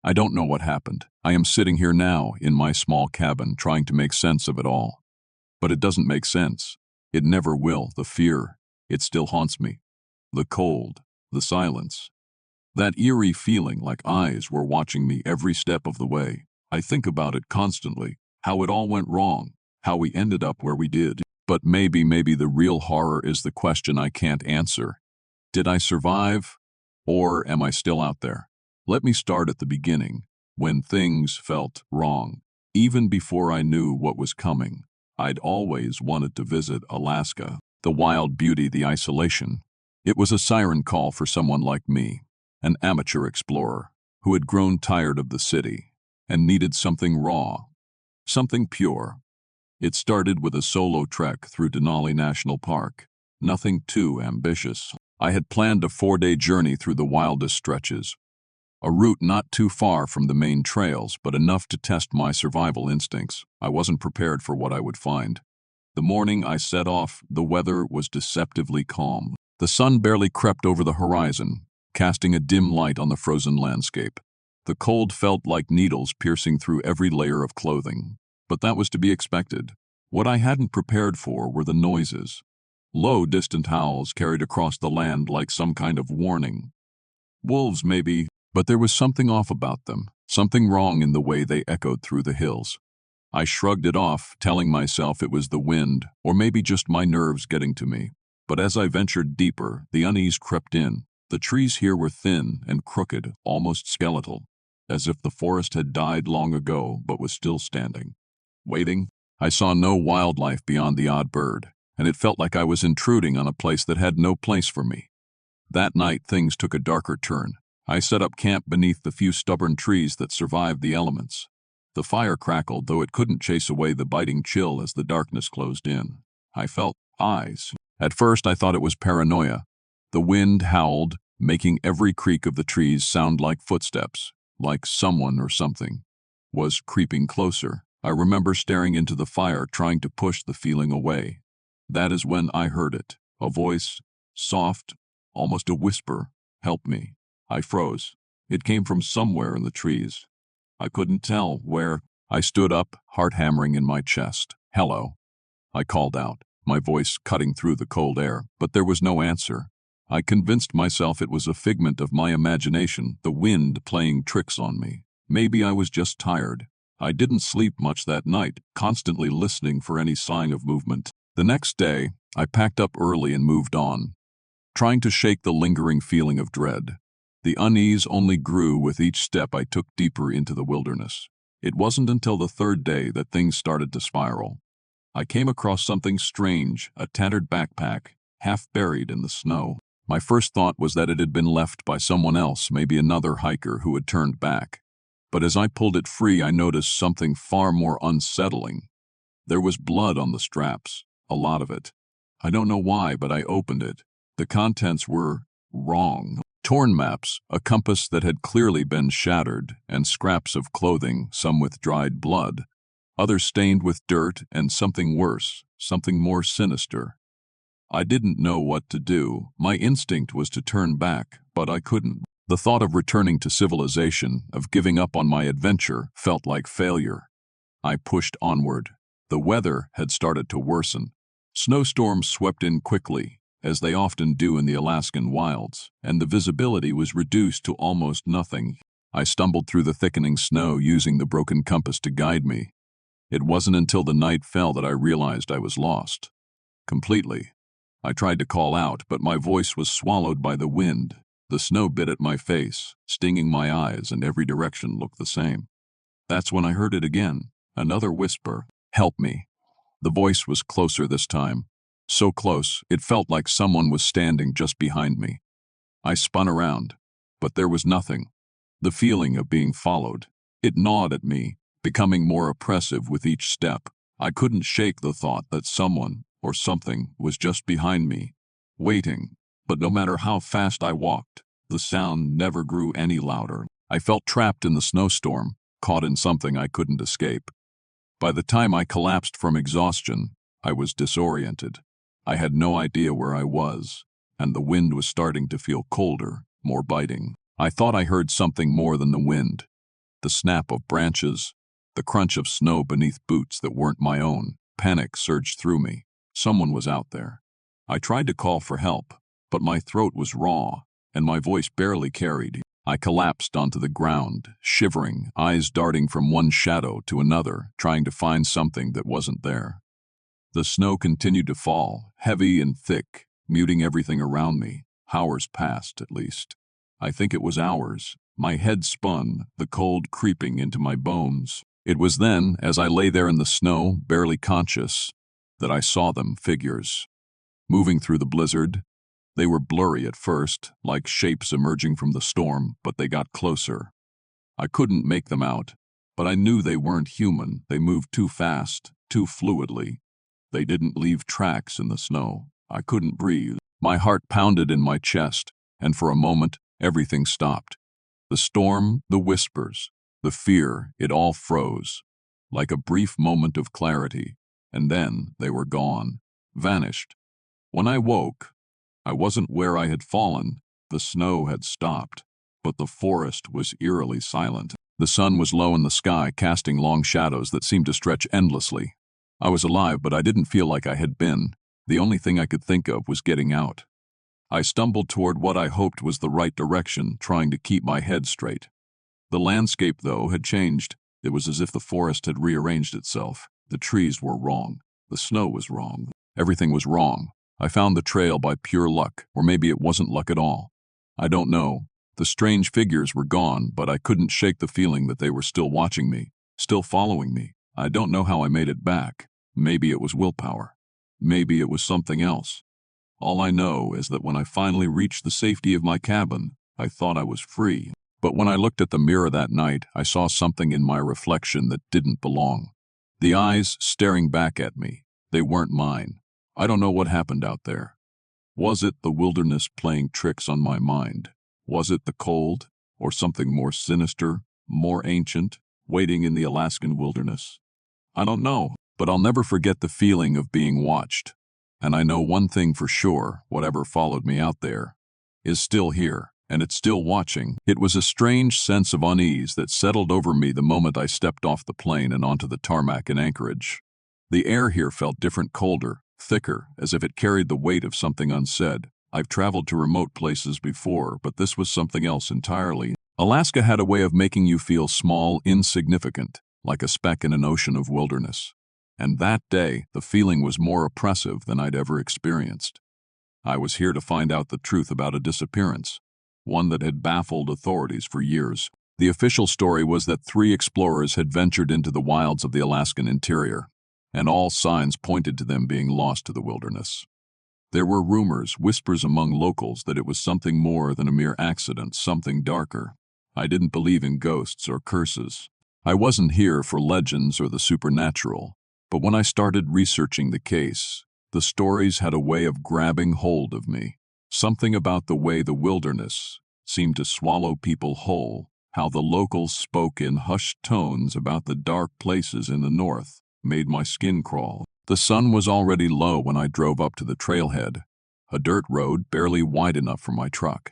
I don't know what happened. I am sitting here now in my small cabin trying to make sense of it all. But it doesn't make sense. It never will. The fear, it still haunts me. The cold, the silence. That eerie feeling like eyes were watching me every step of the way. I think about it constantly, how it all went wrong, how we ended up where we did. But maybe the real horror is the question I can't answer. Did I survive? Or am I still out there? Let me start at the beginning, when things felt wrong. Even before I knew what was coming, I'd always wanted to visit Alaska. The wild beauty, the isolation. It was a siren call for someone like me, an amateur explorer who had grown tired of the city and needed something raw, something pure. It started with a solo trek through Denali National Park. Nothing too ambitious. I had planned a 4-day journey through the wildest stretches. A route not too far from the main trails, but enough to test my survival instincts. I wasn't prepared for what I would find. The morning I set off, the weather was deceptively calm. The sun barely crept over the horizon, casting a dim light on the frozen landscape. The cold felt like needles piercing through every layer of clothing. But that was to be expected. What I hadn't prepared for were the noises. Low, distant howls carried across the land like some kind of warning. Wolves, maybe, but there was something off about them, something wrong in the way they echoed through the hills. I shrugged it off, telling myself it was the wind, or maybe just my nerves getting to me. But as I ventured deeper, the unease crept in. The trees here were thin and crooked, almost skeletal, as if the forest had died long ago but was still standing. Waiting, I saw no wildlife beyond the odd bird, and it felt like I was intruding on a place that had no place for me. That night, things took a darker turn. I set up camp beneath the few stubborn trees that survived the elements. The fire crackled, though it couldn't chase away the biting chill as the darkness closed in. I felt eyes. At first, I thought it was paranoia. The wind howled, making every creak of the trees sound like footsteps, like someone or something was creeping closer. I remember staring into the fire, trying to push the feeling away. That is when I heard it, a voice, soft, almost a whisper, "Help me." I froze. It came from somewhere in the trees. I couldn't tell where. I stood up, heart hammering in my chest. "Hello," I called out, my voice cutting through the cold air, but there was no answer. I convinced myself it was a figment of my imagination, the wind playing tricks on me. Maybe I was just tired. I didn't sleep much that night, constantly listening for any sign of movement. The next day, I packed up early and moved on, trying to shake the lingering feeling of dread. The unease only grew with each step I took deeper into the wilderness. It wasn't until the 3rd day that things started to spiral. I came across something strange, a tattered backpack, half buried in the snow. My first thought was that it had been left by someone else, maybe another hiker who had turned back. But as I pulled it free, I noticed something far more unsettling. There was blood on the straps, a lot of it. I don't know why, but I opened it. The contents were wrong. Torn maps, a compass that had clearly been shattered, and scraps of clothing, some with dried blood, others stained with dirt, and something worse, something more sinister. I didn't know what to do. My instinct was to turn back, but I couldn't. The thought of returning to civilization, of giving up on my adventure, felt like failure. I pushed onward. The weather had started to worsen. Snowstorms swept in quickly, as they often do in the Alaskan wilds, and the visibility was reduced to almost nothing. I stumbled through the thickening snow, using the broken compass to guide me. It wasn't until the night fell that I realized I was lost. Completely. I tried to call out, but my voice was swallowed by the wind. The snow bit at my face, stinging my eyes, and every direction looked the same. That's when I heard it again, another whisper, "Help me." The voice was closer this time. So close, it felt like someone was standing just behind me. I spun around, but there was nothing. The feeling of being followed, it gnawed at me, becoming more oppressive with each step. I couldn't shake the thought that someone or something was just behind me, waiting. But no matter how fast I walked, the sound never grew any louder. I felt trapped in the snowstorm, caught in something I couldn't escape. By the time I collapsed from exhaustion, I was disoriented. I had no idea where I was, and the wind was starting to feel colder, more biting. I thought I heard something more than the wind. The snap of branches, the crunch of snow beneath boots that weren't my own. Panic surged through me. Someone was out there. I tried to call for help, but my throat was raw, and my voice barely carried. I collapsed onto the ground, shivering, eyes darting from one shadow to another, trying to find something that wasn't there. The snow continued to fall, heavy and thick, muting everything around me. Hours passed, at least. I think it was hours. My head spun, the cold creeping into my bones. It was then, as I lay there in the snow, barely conscious, that I saw them, figures. Moving through the blizzard. They were blurry at first, like shapes emerging from the storm, but they got closer. I couldn't make them out, but I knew they weren't human. They moved too fast, too fluidly. They didn't leave tracks in the snow. I couldn't breathe. My heart pounded in my chest, and for a moment, everything stopped. The storm, the whispers, the fear, it all froze, like a brief moment of clarity, and then they were gone, vanished. When I woke, I wasn't where I had fallen. The snow had stopped, but the forest was eerily silent. The sun was low in the sky, casting long shadows that seemed to stretch endlessly. I was alive, but I didn't feel like I had been. The only thing I could think of was getting out. I stumbled toward what I hoped was the right direction, trying to keep my head straight. The landscape, though, had changed. It was as if the forest had rearranged itself. The trees were wrong. The snow was wrong. Everything was wrong. I found the trail by pure luck, or maybe it wasn't luck at all. I don't know. The strange figures were gone, but I couldn't shake the feeling that they were still watching me, still following me. I don't know how I made it back. Maybe it was willpower. Maybe it was something else. All I know is that when I finally reached the safety of my cabin, I thought I was free. But when I looked at the mirror that night, I saw something in my reflection that didn't belong. The eyes staring back at me. They weren't mine. I don't know what happened out there. Was it the wilderness playing tricks on my mind? Was it the cold, or something more sinister, more ancient, waiting in the Alaskan wilderness? I don't know, but I'll never forget the feeling of being watched. And I know one thing for sure, whatever followed me out there is still here, and it's still watching. It was a strange sense of unease that settled over me the moment I stepped off the plane and onto the tarmac in Anchorage. The air here felt different, colder, thicker, as if it carried the weight of something unsaid. I've traveled to remote places before, but this was something else entirely. Alaska had a way of making you feel small, insignificant, like a speck in an ocean of wilderness. And that day, the feeling was more oppressive than I'd ever experienced. I was here to find out the truth about a disappearance, one that had baffled authorities for years. The official story was that 3 explorers had ventured into the wilds of the Alaskan interior, and all signs pointed to them being lost to the wilderness. There were rumors, whispers among locals that it was something more than a mere accident, something darker. I didn't believe in ghosts or curses. I wasn't here for legends or the supernatural. But when I started researching the case, the stories had a way of grabbing hold of me. Something about the way the wilderness seemed to swallow people whole, how the locals spoke in hushed tones about the dark places in the north, made my skin crawl. The sun was already low when I drove up to the trailhead, a dirt road barely wide enough for my truck.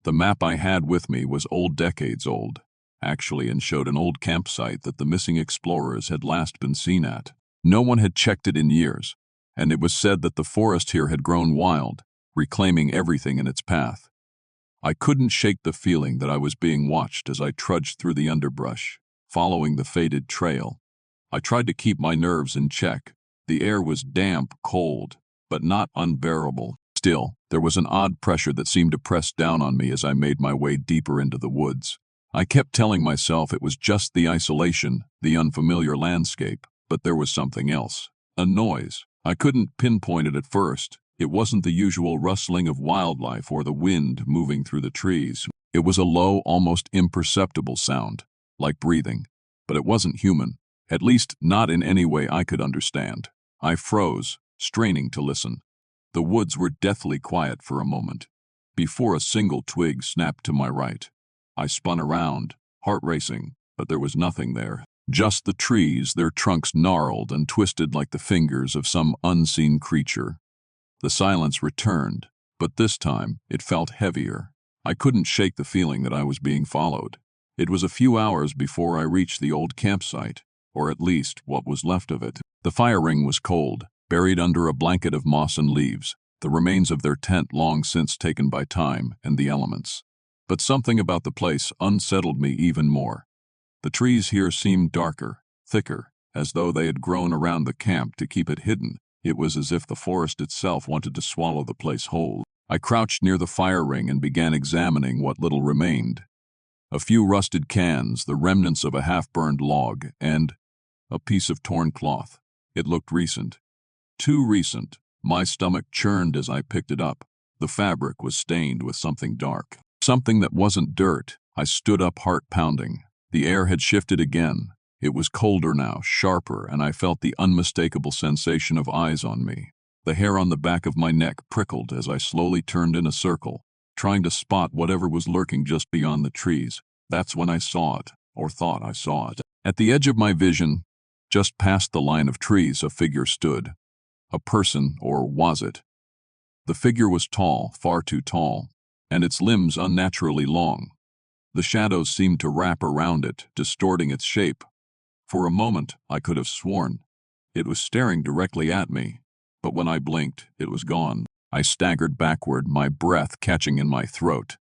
The map I had with me was decades old, actually, and showed an old campsite that the missing explorers had last been seen at. No one had checked it in years, and it was said that the forest here had grown wild, reclaiming everything in its path. I couldn't shake the feeling that I was being watched as I trudged through the underbrush, following the faded trail. I tried to keep my nerves in check. The air was damp, cold, but not unbearable. Still, there was an odd pressure that seemed to press down on me as I made my way deeper into the woods. I kept telling myself it was just the isolation, the unfamiliar landscape. But there was something else, a noise. I couldn't pinpoint it at first. It wasn't the usual rustling of wildlife or the wind moving through the trees. It was a low, almost imperceptible sound, like breathing. But it wasn't human, at least not in any way I could understand. I froze, straining to listen. The woods were deathly quiet for a moment, before a single twig snapped to my right. I spun around, heart racing, but there was nothing there. Just the trees, their trunks gnarled and twisted like the fingers of some unseen creature. The silence returned, but this time it felt heavier. I couldn't shake the feeling that I was being followed. It was a few hours before I reached the old campsite, or at least what was left of it. The fire ring was cold, buried under a blanket of moss and leaves, the remains of their tent long since taken by time and the elements. But something about the place unsettled me even more. The trees here seemed darker, thicker, as though they had grown around the camp to keep it hidden. It was as if the forest itself wanted to swallow the place whole. I crouched near the fire ring and began examining what little remained. A few rusted cans, the remnants of a half-burned log, and a piece of torn cloth. It looked recent. Too recent. My stomach churned as I picked it up. The fabric was stained with something dark. Something that wasn't dirt. I stood up, heart pounding. The air had shifted again. It was colder now, sharper, and I felt the unmistakable sensation of eyes on me. The hair on the back of my neck prickled as I slowly turned in a circle, trying to spot whatever was lurking just beyond the trees. That's when I saw it, or thought I saw it. At the edge of my vision, just past the line of trees, a figure stood. A person, or was it? The figure was tall, far too tall, and its limbs unnaturally long. The shadows seemed to wrap around it, distorting its shape. For a moment, I could have sworn it was staring directly at me, but when I blinked, it was gone. I staggered backward, my breath catching in my throat.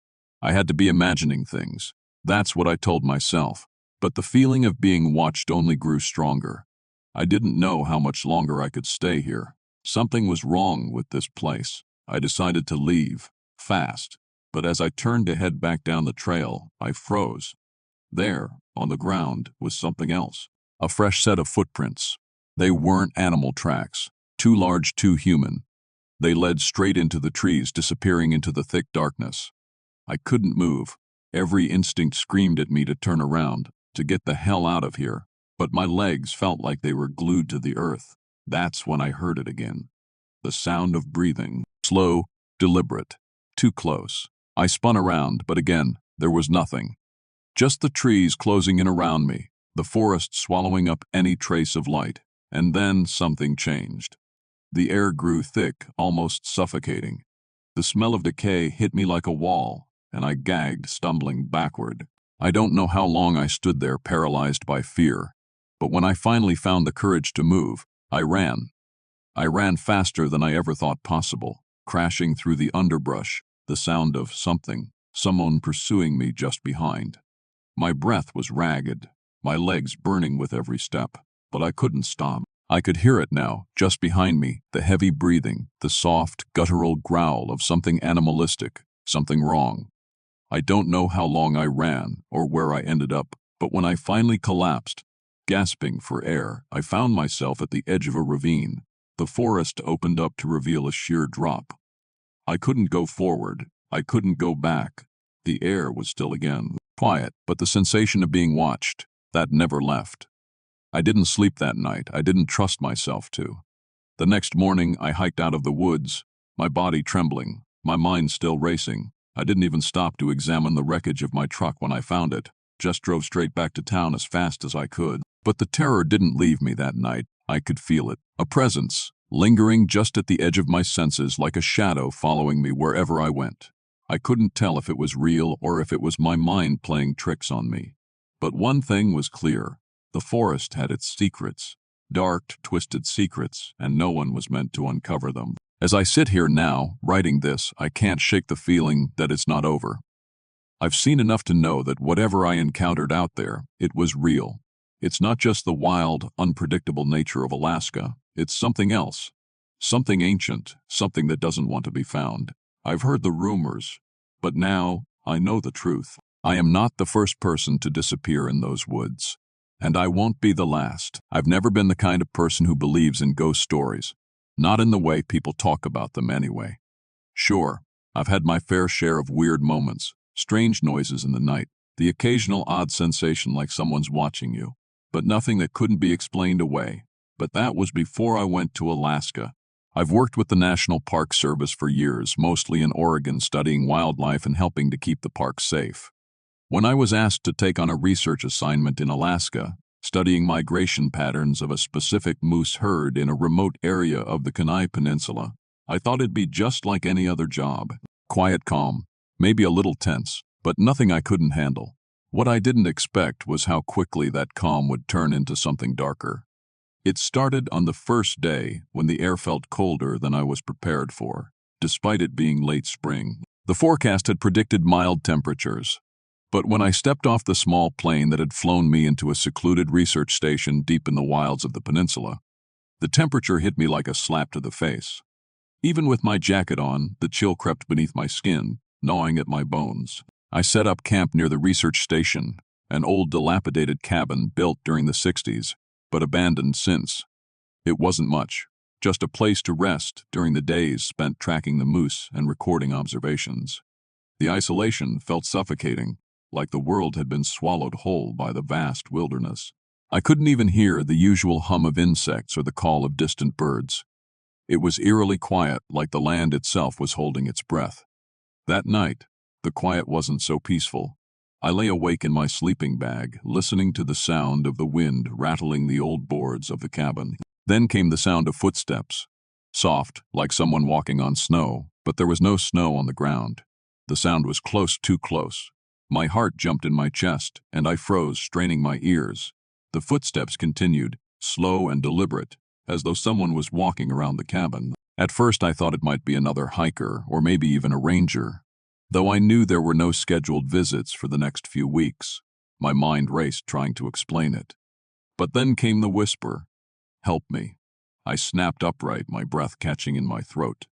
I had to be imagining things. That's what I told myself. But the feeling of being watched only grew stronger. I didn't know how much longer I could stay here. Something was wrong with this place. I decided to leave, fast. But as I turned to head back down the trail, I froze. There, on the ground, was something else. A fresh set of footprints. They weren't animal tracks. Too large, too human. They led straight into the trees, disappearing into the thick darkness. I couldn't move. Every instinct screamed at me to turn around, to get the hell out of here. But my legs felt like they were glued to the earth. That's when I heard it again. The sound of breathing. Slow, deliberate. Too close. I spun around, but again, there was nothing. Just the trees closing in around me, the forest swallowing up any trace of light. And then something changed. The air grew thick, almost suffocating. The smell of decay hit me like a wall, and I gagged, stumbling backward. I don't know how long I stood there, paralyzed by fear. But when I finally found the courage to move, I ran. I ran faster than I ever thought possible, crashing through the underbrush, the sound of someone pursuing me just behind. My breath was ragged, my legs burning with every step, but I couldn't stop. I could hear it now, just behind me, the heavy breathing, the soft, guttural growl of something animalistic, something wrong. I don't know how long I ran or where I ended up, but when I finally collapsed, gasping for air, I found myself at the edge of a ravine. The forest opened up to reveal a sheer drop. I couldn't go forward. I couldn't go back. The air was still again, quiet, but the sensation of being watched, that never left. I didn't sleep that night. I didn't trust myself to. The next morning, I hiked out of the woods, my body trembling, my mind still racing. I didn't even stop to examine the wreckage of my truck when I found it, just drove straight back to town as fast as I could. But the terror didn't leave me that night. I could feel it, a presence, lingering just at the edge of my senses like a shadow following me wherever I went. I couldn't tell if it was real or if it was my mind playing tricks on me. But one thing was clear. The forest had its secrets, dark, twisted secrets, and no one was meant to uncover them. As I sit here now, writing this, I can't shake the feeling that it's not over. I've seen enough to know that whatever I encountered out there, it was real. It's not just the wild, unpredictable nature of Alaska. It's something else. Something ancient, something that doesn't want to be found. I've heard the rumors, but now I know the truth. I am not the first person to disappear in those woods. And I won't be the last. I've never been the kind of person who believes in ghost stories. Not in the way people talk about them anyway. Sure, I've had my fair share of weird moments, strange noises in the night, the occasional odd sensation like someone's watching you, but nothing that couldn't be explained away. But that was before I went to Alaska. I've worked with the National Park Service for years, mostly in Oregon, studying wildlife and helping to keep the park safe. When I was asked to take on a research assignment in Alaska, studying migration patterns of a specific moose herd in a remote area of the Kenai Peninsula, I thought it'd be just like any other job. Quiet, calm, maybe a little tense, but nothing I couldn't handle. What I didn't expect was how quickly that calm would turn into something darker. It started on the first day when the air felt colder than I was prepared for, despite it being late spring. The forecast had predicted mild temperatures, but when I stepped off the small plane that had flown me into a secluded research station deep in the wilds of the peninsula, the temperature hit me like a slap to the face. Even with my jacket on, the chill crept beneath my skin, gnawing at my bones. I set up camp near the research station, an old dilapidated cabin built during the 60s, but abandoned since. It wasn't much, just a place to rest during the days spent tracking the moose and recording observations. The isolation felt suffocating, like the world had been swallowed whole by the vast wilderness. I couldn't even hear the usual hum of insects or the call of distant birds. It was eerily quiet, like the land itself was holding its breath. That night, the quiet wasn't so peaceful. I lay awake in my sleeping bag, listening to the sound of the wind rattling the old boards of the cabin. Then came the sound of footsteps. Soft, like someone walking on snow, but there was no snow on the ground. The sound was close, too close. My heart jumped in my chest, and I froze, straining my ears. The footsteps continued, slow and deliberate, as though someone was walking around the cabin. At first I thought it might be another hiker, or maybe even a ranger. Though I knew there were no scheduled visits for the next few weeks, my mind raced trying to explain it. But then came the whisper, "Help me." I snapped upright, my breath catching in my throat.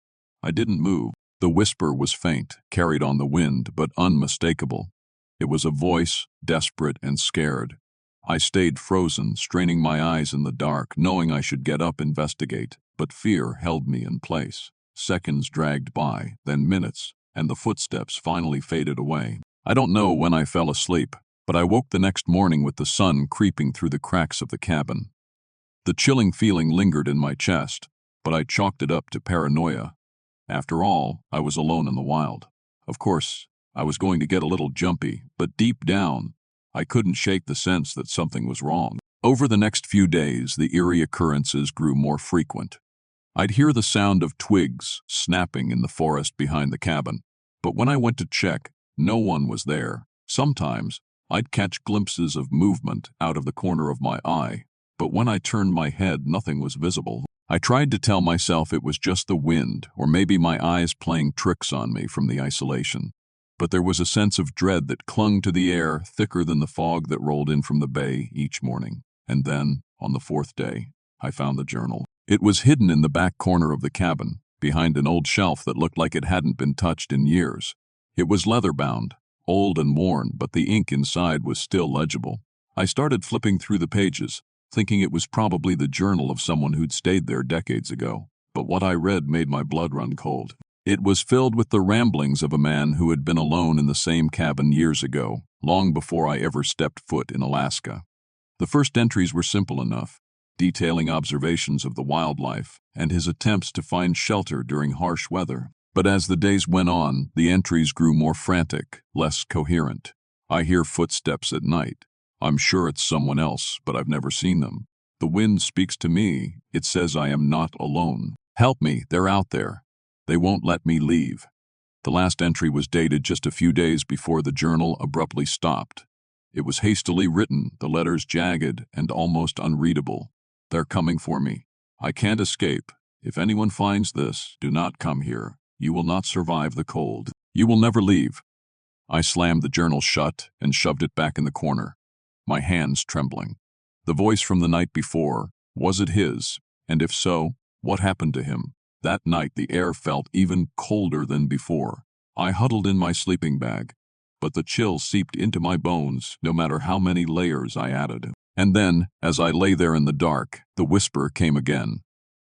I didn't move. The whisper was faint, carried on the wind, but unmistakable. It was a voice, desperate and scared. I stayed frozen, straining my eyes in the dark, knowing I should get up, investigate, but fear held me in place. Seconds dragged by, then minutes, and the footsteps finally faded away. I don't know when I fell asleep, but I woke the next morning with the sun creeping through the cracks of the cabin. The chilling feeling lingered in my chest, but I chalked it up to paranoia. After all, I was alone in the wild. Of course, I was going to get a little jumpy, but deep down, I couldn't shake the sense that something was wrong. Over the next few days, the eerie occurrences grew more frequent. I'd hear the sound of twigs snapping in the forest behind the cabin, but when I went to check, no one was there. Sometimes, I'd catch glimpses of movement out of the corner of my eye, but when I turned my head, nothing was visible. I tried to tell myself it was just the wind, or maybe my eyes playing tricks on me from the isolation. But there was a sense of dread that clung to the air, thicker than the fog that rolled in from the bay each morning. And then, on the fourth day, I found the journal. It was hidden in the back corner of the cabin, behind an old shelf that looked like it hadn't been touched in years. It was leather-bound, old and worn, but the ink inside was still legible. I started flipping through the pages, thinking it was probably the journal of someone who'd stayed there decades ago. But what I read made my blood run cold. It was filled with the ramblings of a man who had been alone in the same cabin years ago, long before I ever stepped foot in Alaska. The first entries were simple enough, detailing observations of the wildlife and his attempts to find shelter during harsh weather. But as the days went on, the entries grew more frantic, less coherent. I hear footsteps at night. I'm sure it's someone else, but I've never seen them. The wind speaks to me. It says I am not alone. Help me, they're out there. They won't let me leave. The last entry was dated just a few days before the journal abruptly stopped. It was hastily written, the letters jagged and almost unreadable. "They're coming for me. I can't escape. If anyone finds this, do not come here. You will not survive the cold. You will never leave." I slammed the journal shut and shoved it back in the corner, my hands trembling. The voice from the night before, was it his? And if so, what happened to him? That night the air felt even colder than before. I huddled in my sleeping bag, but the chill seeped into my bones no matter how many layers I added. And then, as I lay there in the dark, the whisper came again.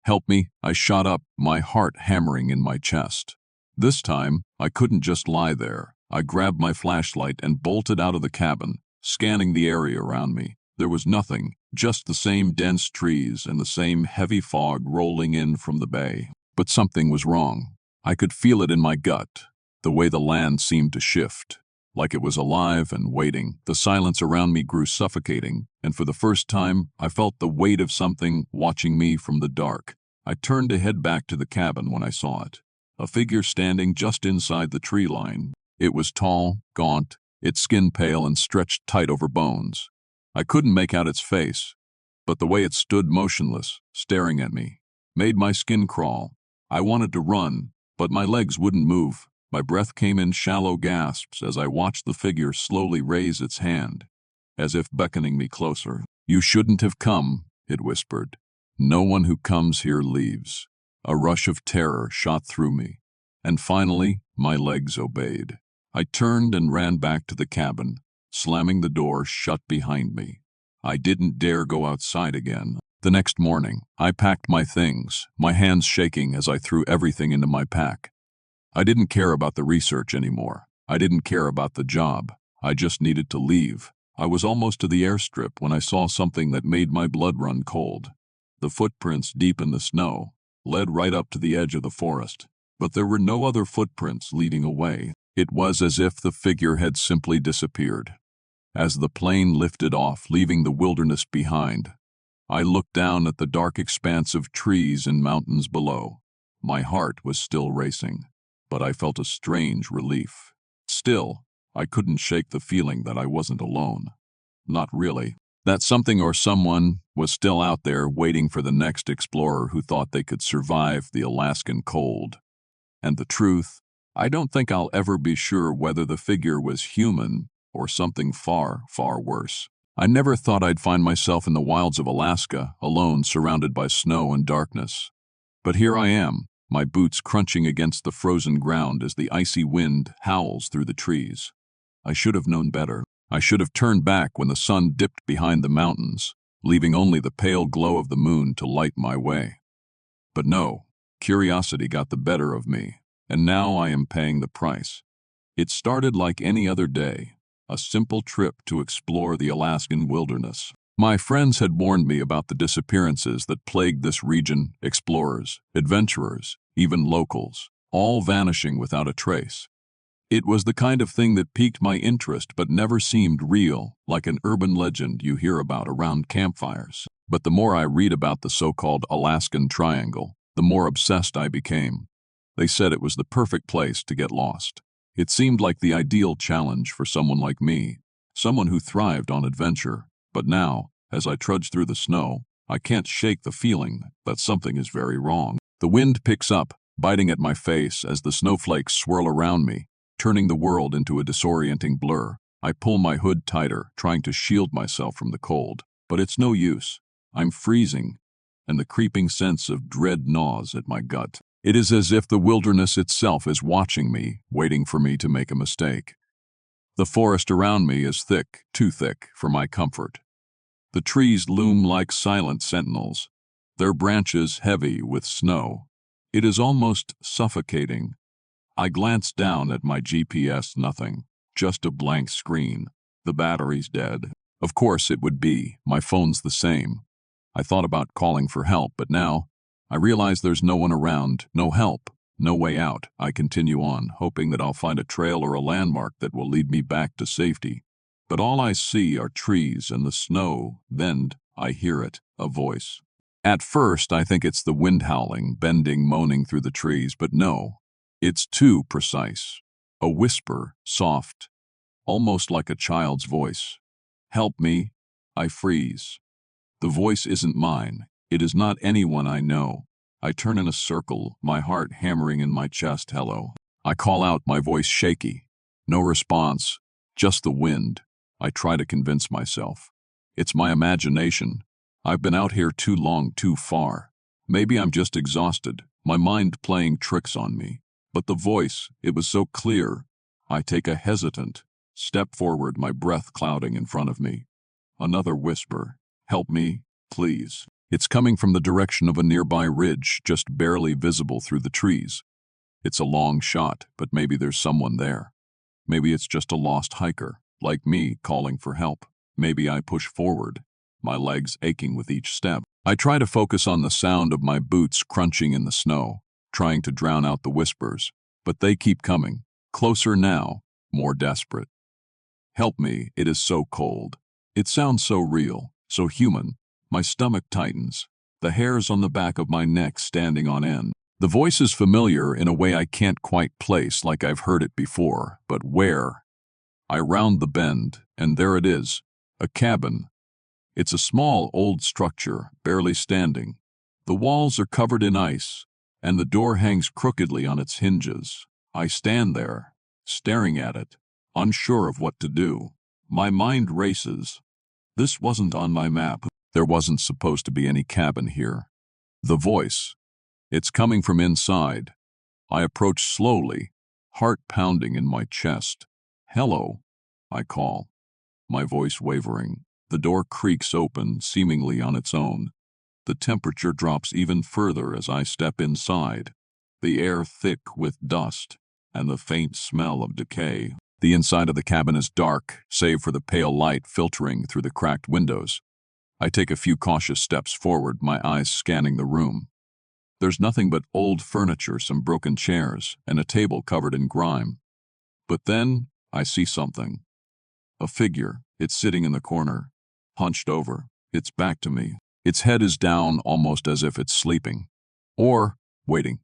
"Help me." I shot up, my heart hammering in my chest. This time, I couldn't just lie there. I grabbed my flashlight and bolted out of the cabin, scanning the area around me. There was nothing, just the same dense trees and the same heavy fog rolling in from the bay. But something was wrong. I could feel it in my gut, the way the land seemed to shift, like it was alive and waiting. The silence around me grew suffocating, and for the first time, I felt the weight of something watching me from the dark. I turned to head back to the cabin when I saw it. A figure standing just inside the tree line. It was tall, gaunt, its skin pale and stretched tight over bones. I couldn't make out its face, but the way it stood motionless, staring at me, made my skin crawl. I wanted to run, but my legs wouldn't move. My breath came in shallow gasps as I watched the figure slowly raise its hand, as if beckoning me closer. "You shouldn't have come," it whispered. "No one who comes here leaves." A rush of terror shot through me, and finally my legs obeyed. I turned and ran back to the cabin, slamming the door shut behind me. I didn't dare go outside again. The next morning, I packed my things, my hands shaking as I threw everything into my pack. I didn't care about the research anymore. I didn't care about the job. I just needed to leave. I was almost to the airstrip when I saw something that made my blood run cold. The footprints deep in the snow led right up to the edge of the forest, but there were no other footprints leading away. It was as if the figure had simply disappeared. As the plane lifted off, leaving the wilderness behind, I looked down at the dark expanse of trees and mountains below. My heart was still racing, but I felt a strange relief. Still, I couldn't shake the feeling that I wasn't alone. Not really. That something or someone was still out there waiting for the next explorer who thought they could survive the Alaskan cold. And the truth, I don't think I'll ever be sure whether the figure was human or something far, far worse. I never thought I'd find myself in the wilds of Alaska, alone, surrounded by snow and darkness. But here I am, my boots crunching against the frozen ground as the icy wind howls through the trees. I should have known better. I should have turned back when the sun dipped behind the mountains, leaving only the pale glow of the moon to light my way. But no, curiosity got the better of me, and now I am paying the price. It started like any other day, a simple trip to explore the Alaskan wilderness. My friends had warned me about the disappearances that plagued this region: explorers, adventurers, even locals, all vanishing without a trace. It was the kind of thing that piqued my interest but never seemed real, like an urban legend you hear about around campfires. But the more I read about the so-called Alaskan Triangle, the more obsessed I became. They said it was the perfect place to get lost. It seemed like the ideal challenge for someone like me, someone who thrived on adventure. But now, as I trudge through the snow, I can't shake the feeling that something is very wrong. The wind picks up, biting at my face as the snowflakes swirl around me, turning the world into a disorienting blur. I pull my hood tighter, trying to shield myself from the cold. But it's no use. I'm freezing, and the creeping sense of dread gnaws at my gut. It is as if the wilderness itself is watching me, waiting for me to make a mistake. The forest around me is thick, too thick for my comfort. The trees loom like silent sentinels, their branches heavy with snow. It is almost suffocating. I glance down at my GPS, nothing, just a blank screen. The battery's dead. Of course it would be, my phone's the same. I thought about calling for help, but now I realize there's no one around, no help, no way out. I continue on, hoping that I'll find a trail or a landmark that will lead me back to safety. But all I see are trees and the snow. Then I hear it, a voice. At first, I think it's the wind howling, bending, moaning through the trees, but no, it's too precise. A whisper, soft, almost like a child's voice. "Help me." I freeze. The voice isn't mine. It is not anyone I know. I turn in a circle, my heart hammering in my chest. "Hello." I call out, my voice shaky. No response, just the wind. I try to convince myself. It's my imagination. I've been out here too long, too far. Maybe I'm just exhausted, my mind playing tricks on me. But the voice, it was so clear. I take a hesitant step forward, my breath clouding in front of me. Another whisper. "Help me, please." It's coming from the direction of a nearby ridge, just barely visible through the trees. It's a long shot, but maybe there's someone there. Maybe it's just a lost hiker, like me, calling for help. Maybe I push forward, my legs aching with each step. I try to focus on the sound of my boots crunching in the snow, trying to drown out the whispers, but they keep coming, closer now, more desperate. "Help me, it is so cold." It sounds so real, so human. My stomach tightens, the hairs on the back of my neck standing on end. The voice is familiar in a way I can't quite place, like I've heard it before, but where? I round the bend, and there it is, a cabin. It's a small, old structure, barely standing. The walls are covered in ice, and the door hangs crookedly on its hinges. I stand there, staring at it, unsure of what to do. My mind races. This wasn't on my map. There wasn't supposed to be any cabin here. The voice. It's coming from inside. I approach slowly, heart pounding in my chest. "Hello," I call, my voice wavering. The door creaks open, seemingly on its own. The temperature drops even further as I step inside, the air thick with dust and the faint smell of decay. The inside of the cabin is dark, save for the pale light filtering through the cracked windows. I take a few cautious steps forward, my eyes scanning the room. There's nothing but old furniture, some broken chairs, and a table covered in grime. But then I see something. A figure. It's sitting in the corner, hunched over, its back to me. Its head is down, almost as if it's sleeping. Or waiting.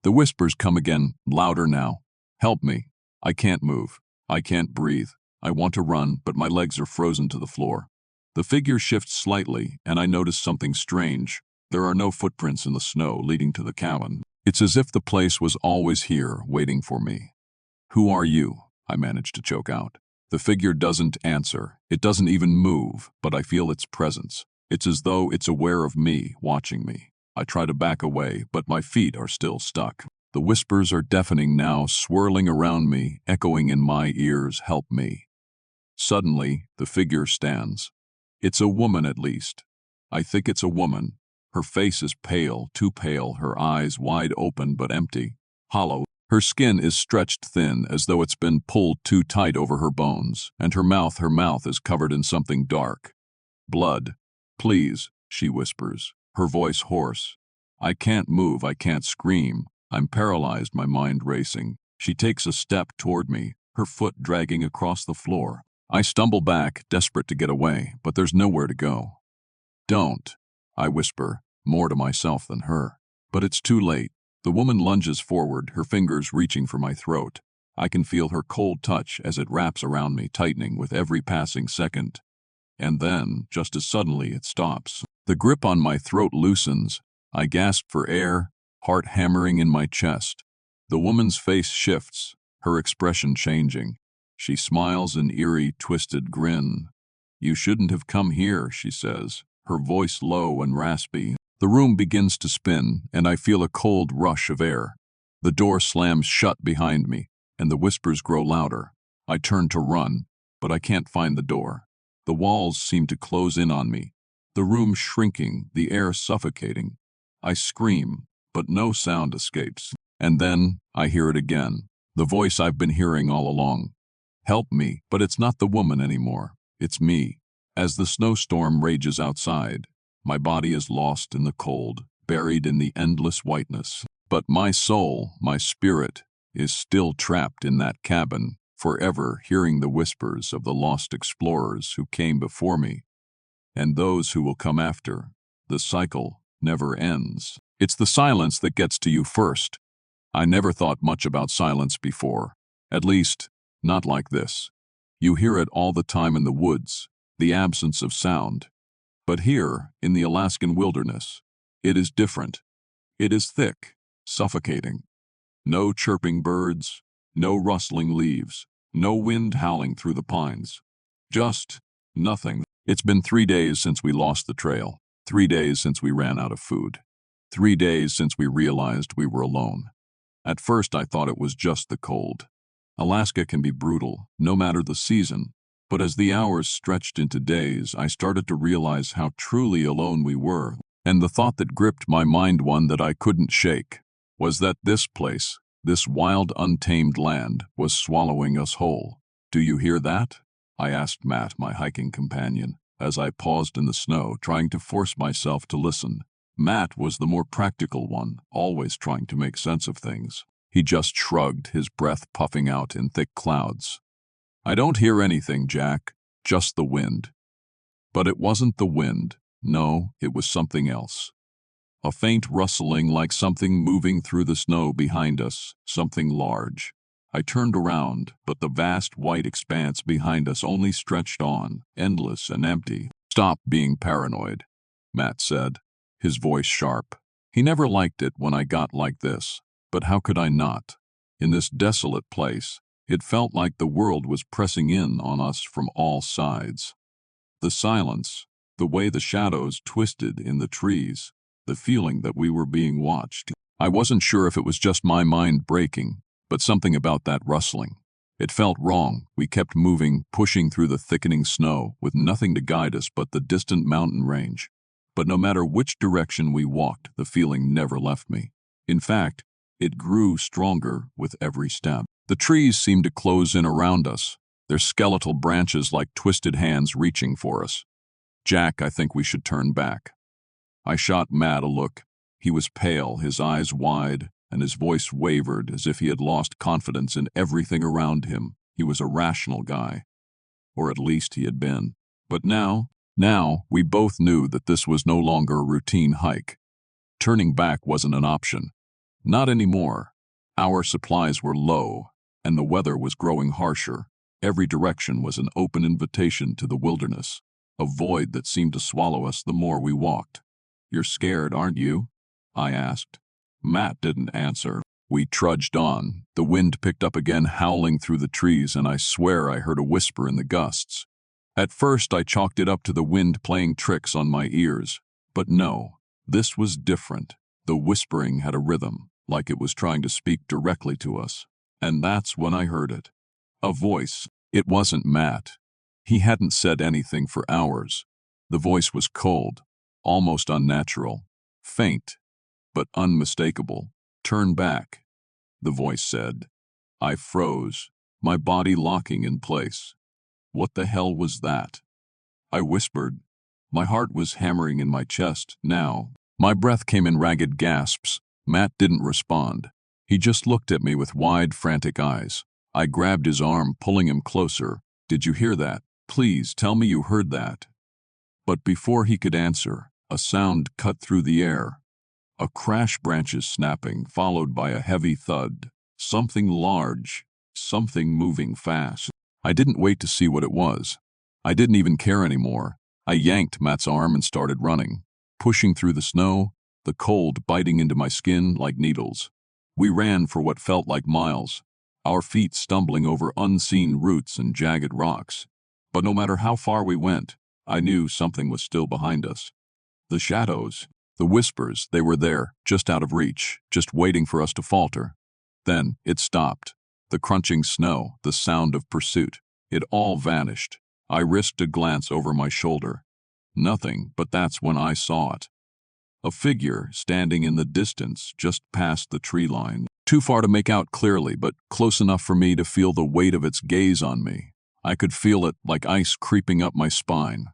The whispers come again, louder now. "Help me. I can't move. I can't breathe. I want to run, but my legs are frozen to the floor." The figure shifts slightly, and I notice something strange. There are no footprints in the snow leading to the cabin. It's as if the place was always here, waiting for me. "Who are you?" I manage to choke out. The figure doesn't answer. It doesn't even move, but I feel its presence. It's as though it's aware of me, watching me. I try to back away, but my feet are still stuck. The whispers are deafening now, swirling around me, echoing in my ears, "Help me." Suddenly, the figure stands. It's a woman, at least. I think it's a woman. Her face is pale, too pale, her eyes wide open but empty, hollow. Her skin is stretched thin, as though it's been pulled too tight over her bones, and her mouth is covered in something dark. "Blood. Please," she whispers, her voice hoarse. I can't move, I can't scream. I'm paralyzed, my mind racing. She takes a step toward me, her foot dragging across the floor. I stumble back, desperate to get away, but there's nowhere to go. "Don't," I whisper, more to myself than her. But it's too late. The woman lunges forward, her fingers reaching for my throat. I can feel her cold touch as it wraps around me, tightening with every passing second. And then, just as suddenly, it stops. The grip on my throat loosens. I gasp for air, heart hammering in my chest. The woman's face shifts, her expression changing. She smiles an eerie, twisted grin. "You shouldn't have come here," she says, her voice low and raspy. The room begins to spin, and I feel a cold rush of air. The door slams shut behind me, and the whispers grow louder. I turn to run, but I can't find the door. The walls seem to close in on me, the room shrinking, the air suffocating. I scream, but no sound escapes. And then I hear it again, the voice I've been hearing all along. "Help me," but it's not the woman anymore. It's me. As the snowstorm rages outside, my body is lost in the cold, buried in the endless whiteness. But my soul, my spirit, is still trapped in that cabin, forever hearing the whispers of the lost explorers who came before me, and those who will come after. The cycle never ends. It's the silence that gets to you first. I never thought much about silence before. At least, not like this. You hear it all the time in the woods, the absence of sound. But here, in the Alaskan wilderness, it is different. It is thick, suffocating. No chirping birds, no rustling leaves, no wind howling through the pines. Just nothing. It's been 3 days since we lost the trail, 3 days since we ran out of food, 3 days since we realized we were alone. At first I thought it was just the cold. Alaska can be brutal, no matter the season, but as the hours stretched into days, I started to realize how truly alone we were, and the thought that gripped my mind, one that I couldn't shake, was that this place, this wild, untamed land, was swallowing us whole. "Do you hear that?" I asked Matt, my hiking companion, as I paused in the snow, trying to force myself to listen. Matt was the more practical one, always trying to make sense of things. He just shrugged, his breath puffing out in thick clouds. "I don't hear anything, Jack, just the wind." But it wasn't the wind. No, it was something else. A faint rustling, like something moving through the snow behind us, something large. I turned around, but the vast white expanse behind us only stretched on, endless and empty. "Stop being paranoid," Matt said, his voice sharp. He never liked it when I got like this, but how could I not? In this desolate place, it felt like the world was pressing in on us from all sides. The silence, the way the shadows twisted in the trees, the feeling that we were being watched. I wasn't sure if it was just my mind breaking, but something about that rustling. It felt wrong. We kept moving, pushing through the thickening snow, with nothing to guide us but the distant mountain range. But no matter which direction we walked, the feeling never left me. In fact, it grew stronger with every step. The trees seemed to close in around us, their skeletal branches like twisted hands reaching for us. "Jack, I think we should turn back." I shot Matt a look. He was pale, his eyes wide, and his voice wavered as if he had lost confidence in everything around him. He was a rational guy. Or at least he had been. But now, we both knew that this was no longer a routine hike. Turning back wasn't an option. Not anymore. Our supplies were low, and the weather was growing harsher. Every direction was an open invitation to the wilderness, a void that seemed to swallow us the more we walked. "You're scared, aren't you?" I asked. Matt didn't answer. We trudged on. The wind picked up again, howling through the trees, and I swear I heard a whisper in the gusts. At first I chalked it up to the wind playing tricks on my ears. But no, this was different. The whispering had a rhythm, like it was trying to speak directly to us. And that's when I heard it. A voice. It wasn't Matt. He hadn't said anything for hours. The voice was cold, almost unnatural, faint, but unmistakable. "Turn back," the voice said. I froze, my body locking in place. What the hell was that? I whispered. My heart was hammering in my chest now. My breath came in ragged gasps. Matt didn't respond. He just looked at me with wide, frantic eyes. I grabbed his arm, pulling him closer. "Did you hear that? Please tell me you heard that." But before he could answer, a sound cut through the air. A crash, branches snapping, followed by a heavy thud. Something large, something moving fast. I didn't wait to see what it was. I didn't even care anymore. I yanked Matt's arm and started running, pushing through the snow, the cold biting into my skin like needles. We ran for what felt like miles, our feet stumbling over unseen roots and jagged rocks. But no matter how far we went, I knew something was still behind us. The shadows, the whispers, they were there, just out of reach, just waiting for us to falter. Then it stopped. The crunching snow, the sound of pursuit. It all vanished. I risked a glance over my shoulder. Nothing, but that's when I saw it. A figure standing in the distance just past the tree line. Too far to make out clearly, but close enough for me to feel the weight of its gaze on me. I could feel it like ice creeping up my spine.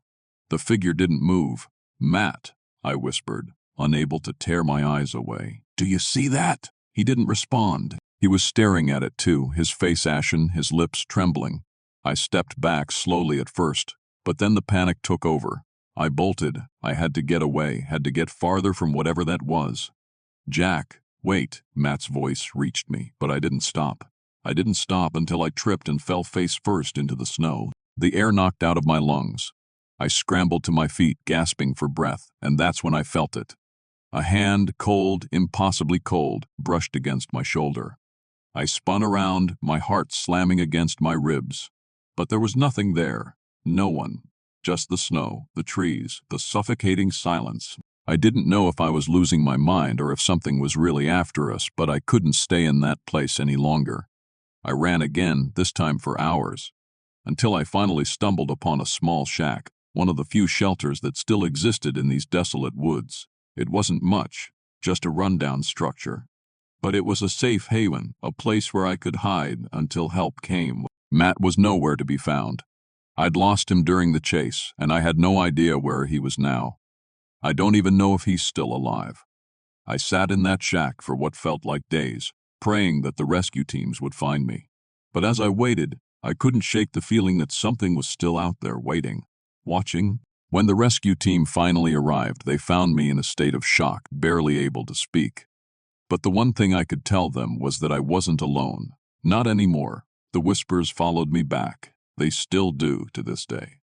The figure didn't move. "Matt," I whispered, unable to tear my eyes away. "Do you see that?" He didn't respond. He was staring at it too, his face ashen, his lips trembling. I stepped back slowly at first, but then the panic took over. I bolted. I had to get away, had to get farther from whatever that was. "Jack, wait," Matt's voice reached me, but I didn't stop. I didn't stop until I tripped and fell face first into the snow. The air knocked out of my lungs. I scrambled to my feet, gasping for breath, and that's when I felt it. A hand, cold, impossibly cold, brushed against my shoulder. I spun around, my heart slamming against my ribs. But there was nothing there. No one. Just the snow, the trees, the suffocating silence. I didn't know if I was losing my mind or if something was really after us, but I couldn't stay in that place any longer. I ran again, this time for hours, until I finally stumbled upon a small shack, one of the few shelters that still existed in these desolate woods. It wasn't much, just a rundown structure. But it was a safe haven, a place where I could hide until help came. Matt was nowhere to be found. I'd lost him during the chase, and I had no idea where he was now. I don't even know if he's still alive. I sat in that shack for what felt like days, praying that the rescue teams would find me. But as I waited, I couldn't shake the feeling that something was still out there waiting, watching. When the rescue team finally arrived, they found me in a state of shock, barely able to speak. But the one thing I could tell them was that I wasn't alone. Not anymore. The whispers followed me back. They still do to this day.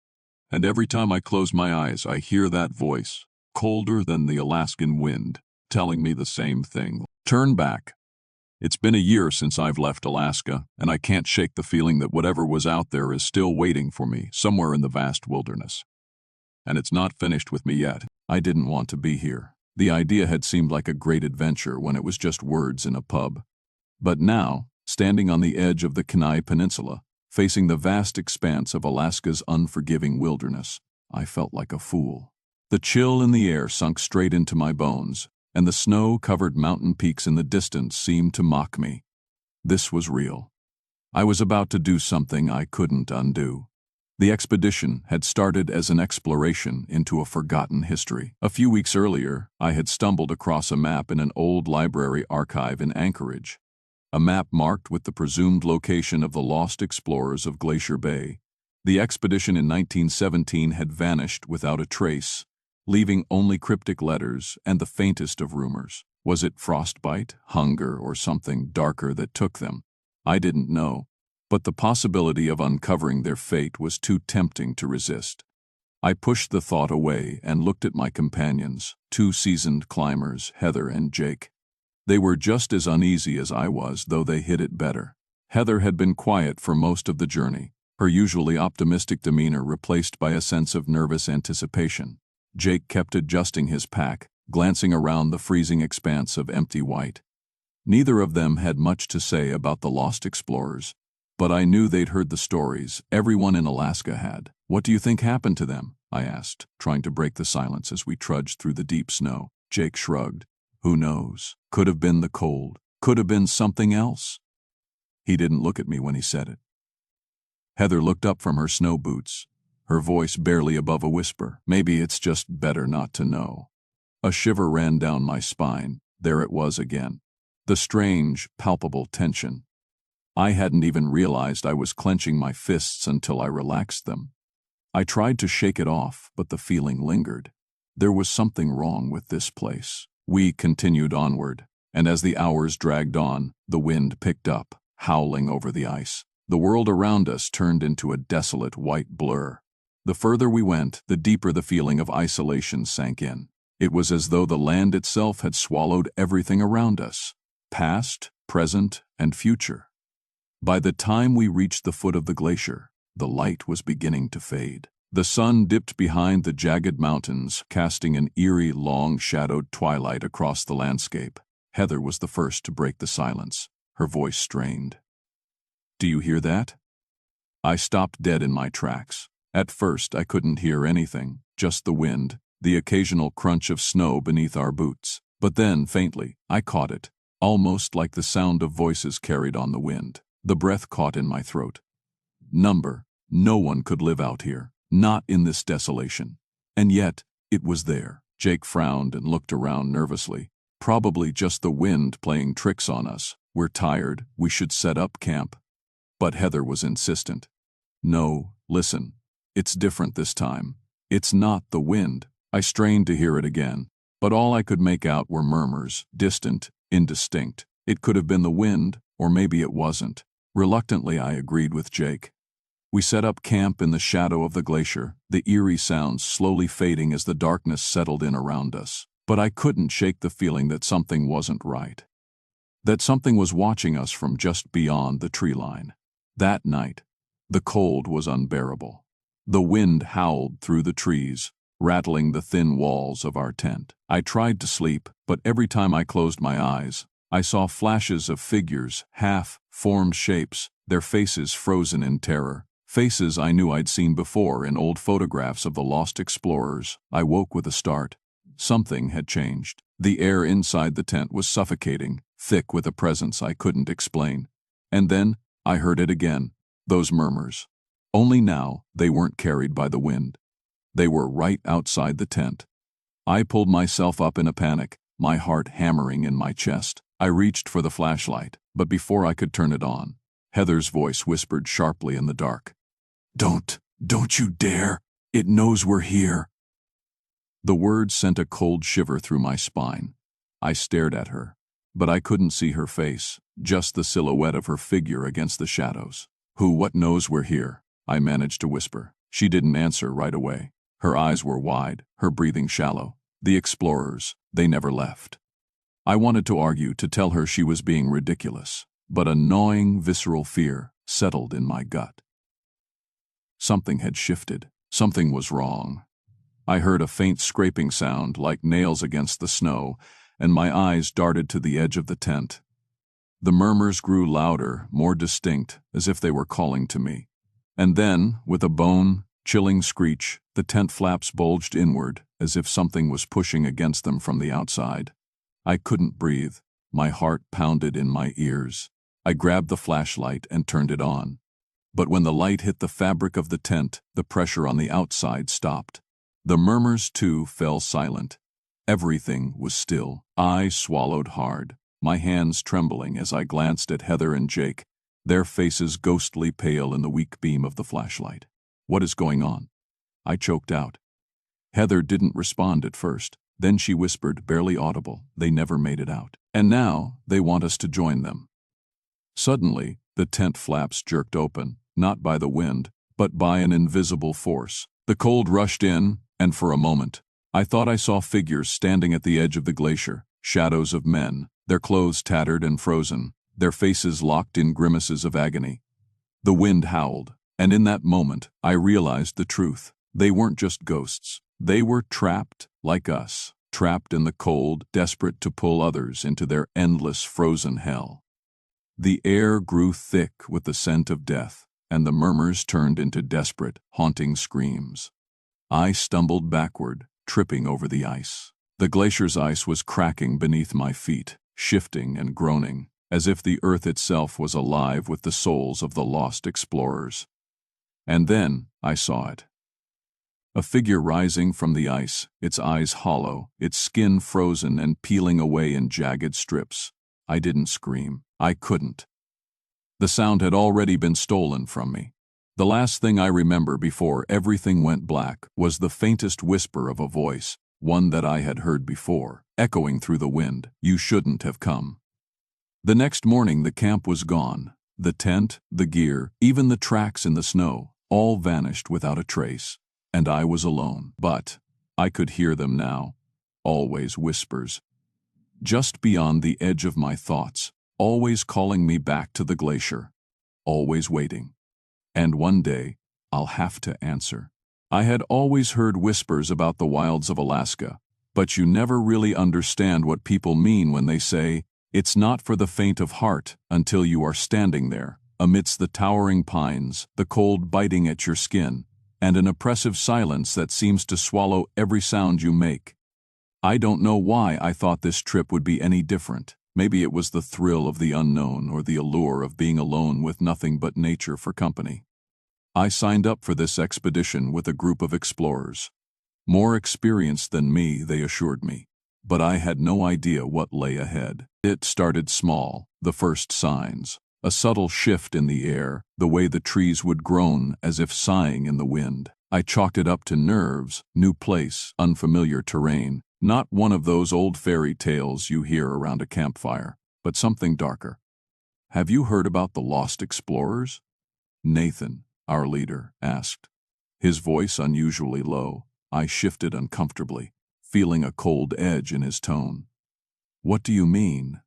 And every time I close my eyes, I hear that voice, colder than the Alaskan wind, telling me the same thing. Turn back. It's been a year since I've left Alaska, and I can't shake the feeling that whatever was out there is still waiting for me somewhere in the vast wilderness. And it's not finished with me yet. I didn't want to be here. The idea had seemed like a great adventure when it was just words in a pub. But now, standing on the edge of the Kenai Peninsula, facing the vast expanse of Alaska's unforgiving wilderness, I felt like a fool. The chill in the air sunk straight into my bones, and the snow-covered mountain peaks in the distance seemed to mock me. This was real. I was about to do something I couldn't undo. The expedition had started as an exploration into a forgotten history. A few weeks earlier, I had stumbled across a map in an old library archive in Anchorage. A map marked with the presumed location of the lost explorers of Glacier Bay. The expedition in 1917 had vanished without a trace, leaving only cryptic letters and the faintest of rumors. Was it frostbite, hunger, or something darker that took them? I didn't know, but the possibility of uncovering their fate was too tempting to resist. I pushed the thought away and looked at my companions, two seasoned climbers, Heather and Jake. They were just as uneasy as I was, though they hid it better. Heather had been quiet for most of the journey, her usually optimistic demeanor replaced by a sense of nervous anticipation. Jake kept adjusting his pack, glancing around the freezing expanse of empty white. Neither of them had much to say about the lost explorers, but I knew they'd heard the stories everyone in Alaska had. "What do you think happened to them?" I asked, trying to break the silence as we trudged through the deep snow. Jake shrugged. "Who knows? Could have been the cold. Could have been something else." He didn't look at me when he said it. Heather looked up from her snow boots, her voice barely above a whisper. "Maybe it's just better not to know." A shiver ran down my spine. There it was again. The strange, palpable tension. I hadn't even realized I was clenching my fists until I relaxed them. I tried to shake it off, but the feeling lingered. There was something wrong with this place. We continued onward, and as the hours dragged on, the wind picked up, howling over the ice. The world around us turned into a desolate white blur. The further we went, the deeper the feeling of isolation sank in. It was as though the land itself had swallowed everything around us, past, present, and future. By the time we reached the foot of the glacier, the light was beginning to fade. The sun dipped behind the jagged mountains, casting an eerie, long-shadowed twilight across the landscape. Heather was the first to break the silence, her voice strained. "Do you hear that?" I stopped dead in my tracks. At first, I couldn't hear anything, just the wind, the occasional crunch of snow beneath our boots. But then, faintly, I caught it, almost like the sound of voices carried on the wind. The breath caught in my throat. No one could live out here, not in this desolation. And yet, it was there. Jake frowned and looked around nervously. "Probably just the wind playing tricks on us. We're tired, we should set up camp." But Heather was insistent. "No, listen. It's different this time. It's not the wind." I strained to hear it again, but all I could make out were murmurs, distant, indistinct. It could have been the wind, or maybe it wasn't. Reluctantly, I agreed with Jake. We set up camp in the shadow of the glacier, the eerie sounds slowly fading as the darkness settled in around us. But I couldn't shake the feeling that something wasn't right. That something was watching us from just beyond the tree line. That night, the cold was unbearable. The wind howled through the trees, rattling the thin walls of our tent. I tried to sleep, but every time I closed my eyes, I saw flashes of figures, half-formed shapes, their faces frozen in terror. Faces I knew I'd seen before in old photographs of the lost explorers. I woke with a start. Something had changed. The air inside the tent was suffocating, thick with a presence I couldn't explain. And then, I heard it again, those murmurs. Only now, they weren't carried by the wind. They were right outside the tent. I pulled myself up in a panic, my heart hammering in my chest. I reached for the flashlight, but before I could turn it on, Heather's voice whispered sharply in the dark. Don't you dare! It knows we're here!" The words sent a cold shiver through my spine. I stared at her. but I couldn't see her face, just the silhouette of her figure against the shadows. What knows we're here?" I managed to whisper. She didn't answer right away. Her eyes were wide, her breathing shallow. The explorers, they never left. I wanted to argue, to tell her she was being ridiculous, but a gnawing, visceral fear settled in my gut. Something had shifted. Something was wrong. I heard a faint scraping sound like nails against the snow, and my eyes darted to the edge of the tent. The murmurs grew louder, more distinct, as if they were calling to me. And then, with a bone-chilling screech, the tent flaps bulged inward, as if something was pushing against them from the outside. I couldn't breathe. My heart pounded in my ears. I grabbed the flashlight and turned it on. But when the light hit the fabric of the tent, the pressure on the outside stopped. The murmurs, too, fell silent. Everything was still. I swallowed hard, my hands trembling as I glanced at Heather and Jake, their faces ghostly pale in the weak beam of the flashlight. "What is going on?" I choked out. Heather didn't respond at first. Then she whispered, barely audible, "They never made it out. And now they want us to join them." Suddenly, the tent flaps jerked open, not by the wind, but by an invisible force. The cold rushed in, and for a moment, I thought I saw figures standing at the edge of the glacier, shadows of men, their clothes tattered and frozen, their faces locked in grimaces of agony. The wind howled, and in that moment, I realized the truth. They weren't just ghosts. They were trapped, like us, trapped in the cold, desperate to pull others into their endless frozen hell. The air grew thick with the scent of death, and the murmurs turned into desperate, haunting screams. I stumbled backward, tripping over the ice. The glacier's ice was cracking beneath my feet, shifting and groaning, as if the earth itself was alive with the souls of the lost explorers. And then I saw it. A figure rising from the ice, its eyes hollow, its skin frozen and peeling away in jagged strips. I didn't scream. I couldn't. The sound had already been stolen from me. The last thing I remember before everything went black was the faintest whisper of a voice, one that I had heard before, echoing through the wind. "You shouldn't have come." The next morning the camp was gone. The tent, the gear, even the tracks in the snow, all vanished without a trace. And I was alone. But I could hear them now, always whispers, just beyond the edge of my thoughts, always calling me back to the glacier, always waiting. And one day, I'll have to answer. I had always heard whispers about the wilds of Alaska, but you never really understand what people mean when they say, "It's not for the faint of heart," until you are standing there, amidst the towering pines, the cold biting at your skin, and an oppressive silence that seems to swallow every sound you make. I don't know why I thought this trip would be any different. Maybe it was the thrill of the unknown or the allure of being alone with nothing but nature for company. I signed up for this expedition with a group of explorers. More experienced than me, they assured me. But I had no idea what lay ahead. It started small, the first signs. A subtle shift in the air, the way the trees would groan as if sighing in the wind. I chalked it up to nerves, new place, unfamiliar terrain, not one of those old fairy tales you hear around a campfire, but something darker. "Have you heard about the lost explorers?" Nathan, our leader, asked. His voice unusually low. I shifted uncomfortably, feeling a cold edge in his tone. "What do you mean?"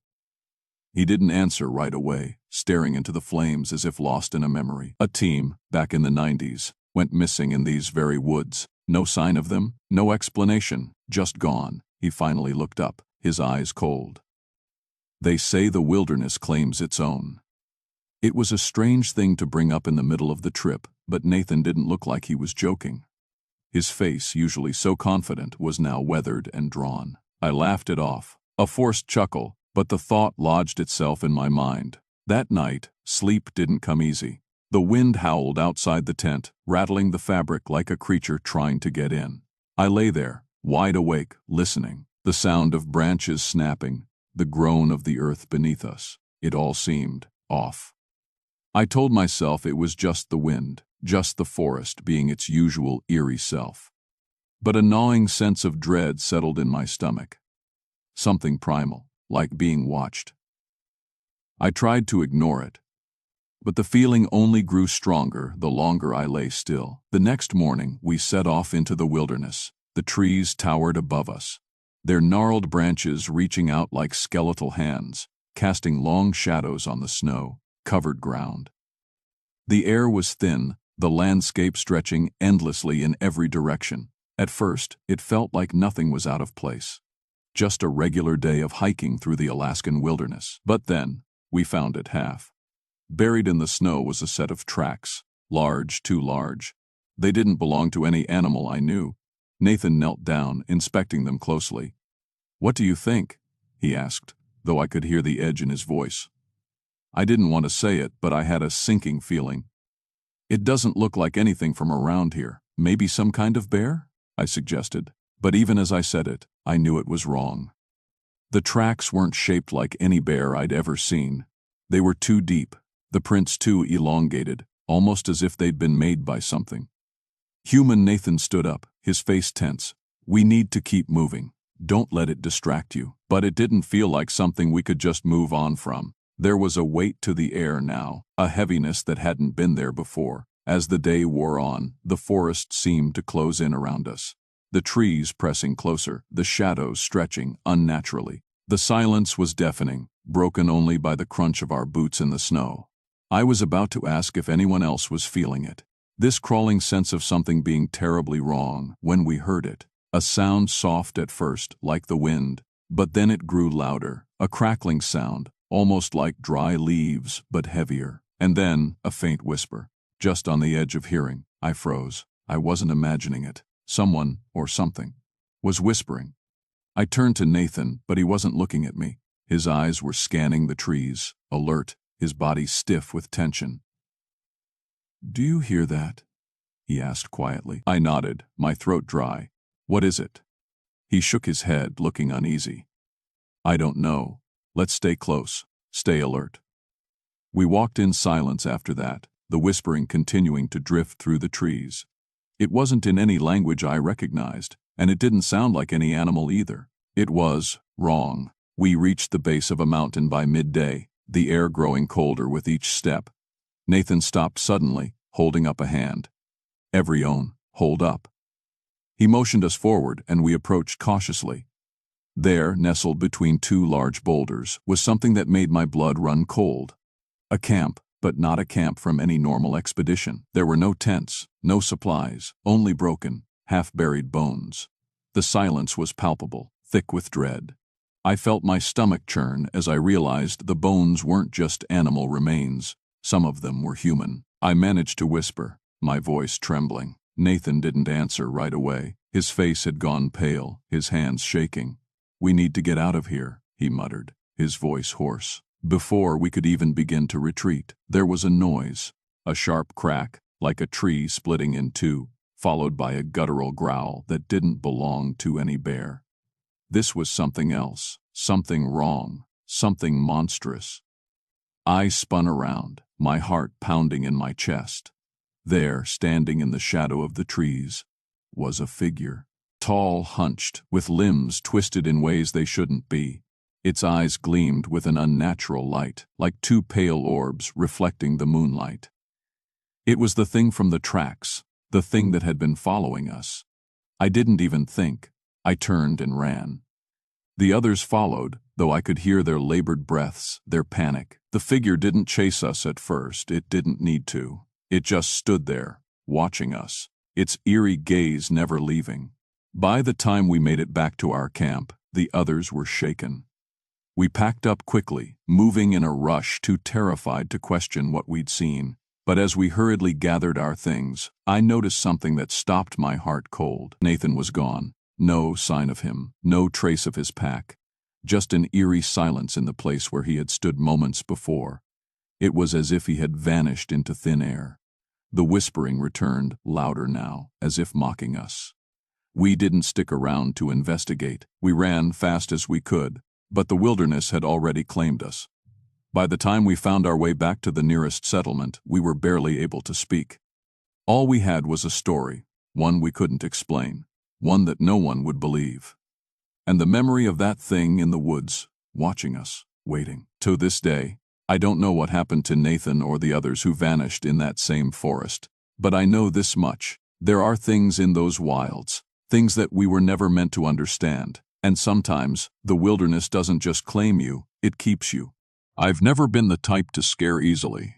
He didn't answer right away, staring into the flames as if lost in a memory. "A team, back in the 90s, went missing in these very woods. No sign of them, no explanation, just gone." He finally looked up, his eyes cold. "They say the wilderness claims its own." It was a strange thing to bring up in the middle of the trip, but Nathan didn't look like he was joking. His face, usually so confident, was now weathered and drawn. I laughed it off, a forced chuckle, but the thought lodged itself in my mind. That night, sleep didn't come easy. The wind howled outside the tent, rattling the fabric like a creature trying to get in. I lay there, wide awake, listening. The sound of branches snapping, the groan of the earth beneath us. It all seemed off. I told myself it was just the wind, just the forest being its usual eerie self. But a gnawing sense of dread settled in my stomach. Something primal, like being watched. I tried to ignore it, but the feeling only grew stronger the longer I lay still. The next morning, we set off into the wilderness. The trees towered above us, their gnarled branches reaching out like skeletal hands, casting long shadows on the snow-covered ground. The air was thin, the landscape stretching endlessly in every direction. At first, it felt like nothing was out of place. Just a regular day of hiking through the Alaskan wilderness. But then, we found it half. Buried in the snow was a set of tracks, large, too large. They didn't belong to any animal I knew. Nathan knelt down, inspecting them closely. "What do you think?" he asked, though I could hear the edge in his voice. I didn't want to say it, but I had a sinking feeling. "It doesn't look like anything from around here. Maybe some kind of bear?" I suggested. But even as I said it, I knew it was wrong. The tracks weren't shaped like any bear I'd ever seen. They were too deep, the prints too elongated, almost as if they'd been made by something. Human Nathan stood up, his face tense. "We need to keep moving. Don't let it distract you." But it didn't feel like something we could just move on from. There was a weight to the air now, a heaviness that hadn't been there before. As the day wore on, the forest seemed to close in around us. The trees pressing closer, the shadows stretching unnaturally. The silence was deafening, broken only by the crunch of our boots in the snow. I was about to ask if anyone else was feeling it. This crawling sense of something being terribly wrong, when we heard it. A sound soft at first, like the wind, but then it grew louder, a crackling sound, almost like dry leaves, but heavier. And then, a faint whisper. Just on the edge of hearing, I froze. I wasn't imagining it. Someone, or something, was whispering. I turned to Nathan, but he wasn't looking at me. His eyes were scanning the trees, alert, his body stiff with tension. "Do you hear that?" he asked quietly. I nodded, my throat dry. "What is it?" He shook his head, looking uneasy. "I don't know. Let's stay close. Stay alert." We walked in silence after that, the whispering continuing to drift through the trees. It wasn't in any language I recognized, and it didn't sound like any animal either. It was wrong. We reached the base of a mountain by midday, the air growing colder with each step. Nathan stopped suddenly, holding up a hand. "Everyone, hold up." He motioned us forward, and we approached cautiously. There, nestled between two large boulders, was something that made my blood run cold. A camp, but not a camp from any normal expedition. There were no tents, no supplies, only broken, half-buried bones. The silence was palpable, thick with dread. I felt my stomach churn as I realized the bones weren't just animal remains. Some of them were human. I managed to whisper, my voice trembling. Nathan didn't answer right away. His face had gone pale, his hands shaking. "We need to get out of here," he muttered, his voice hoarse. Before we could even begin to retreat, there was a noise, a sharp crack, like a tree splitting in two, followed by a guttural growl that didn't belong to any bear. This was something else, something wrong, something monstrous. I spun around, my heart pounding in my chest. There, standing in the shadow of the trees, was a figure. Tall, hunched, with limbs twisted in ways they shouldn't be. Its eyes gleamed with an unnatural light, like two pale orbs reflecting the moonlight. It was the thing from the tracks, the thing that had been following us. I didn't even think. I turned and ran. The others followed, though I could hear their labored breaths, their panic. The figure didn't chase us at first. It didn't need to. It just stood there, watching us, its eerie gaze never leaving. By the time we made it back to our camp, the others were shaken. We packed up quickly, moving in a rush, too terrified to question what we'd seen. But as we hurriedly gathered our things, I noticed something that stopped my heart cold. Nathan was gone. No sign of him, no trace of his pack. Just an eerie silence in the place where he had stood moments before. It was as if he had vanished into thin air. The whispering returned, louder now, as if mocking us. We didn't stick around to investigate. We ran fast as we could, but the wilderness had already claimed us. By the time we found our way back to the nearest settlement, we were barely able to speak. All we had was a story, one we couldn't explain, one that no one would believe. And the memory of that thing in the woods watching us, waiting. To this day, I don't know what happened to Nathan or the others who vanished in that same forest. But I know this much. There are things in those wilds, things that we were never meant to understand. And sometimes, the wilderness doesn't just claim you, it keeps you. I've never been the type to scare easily.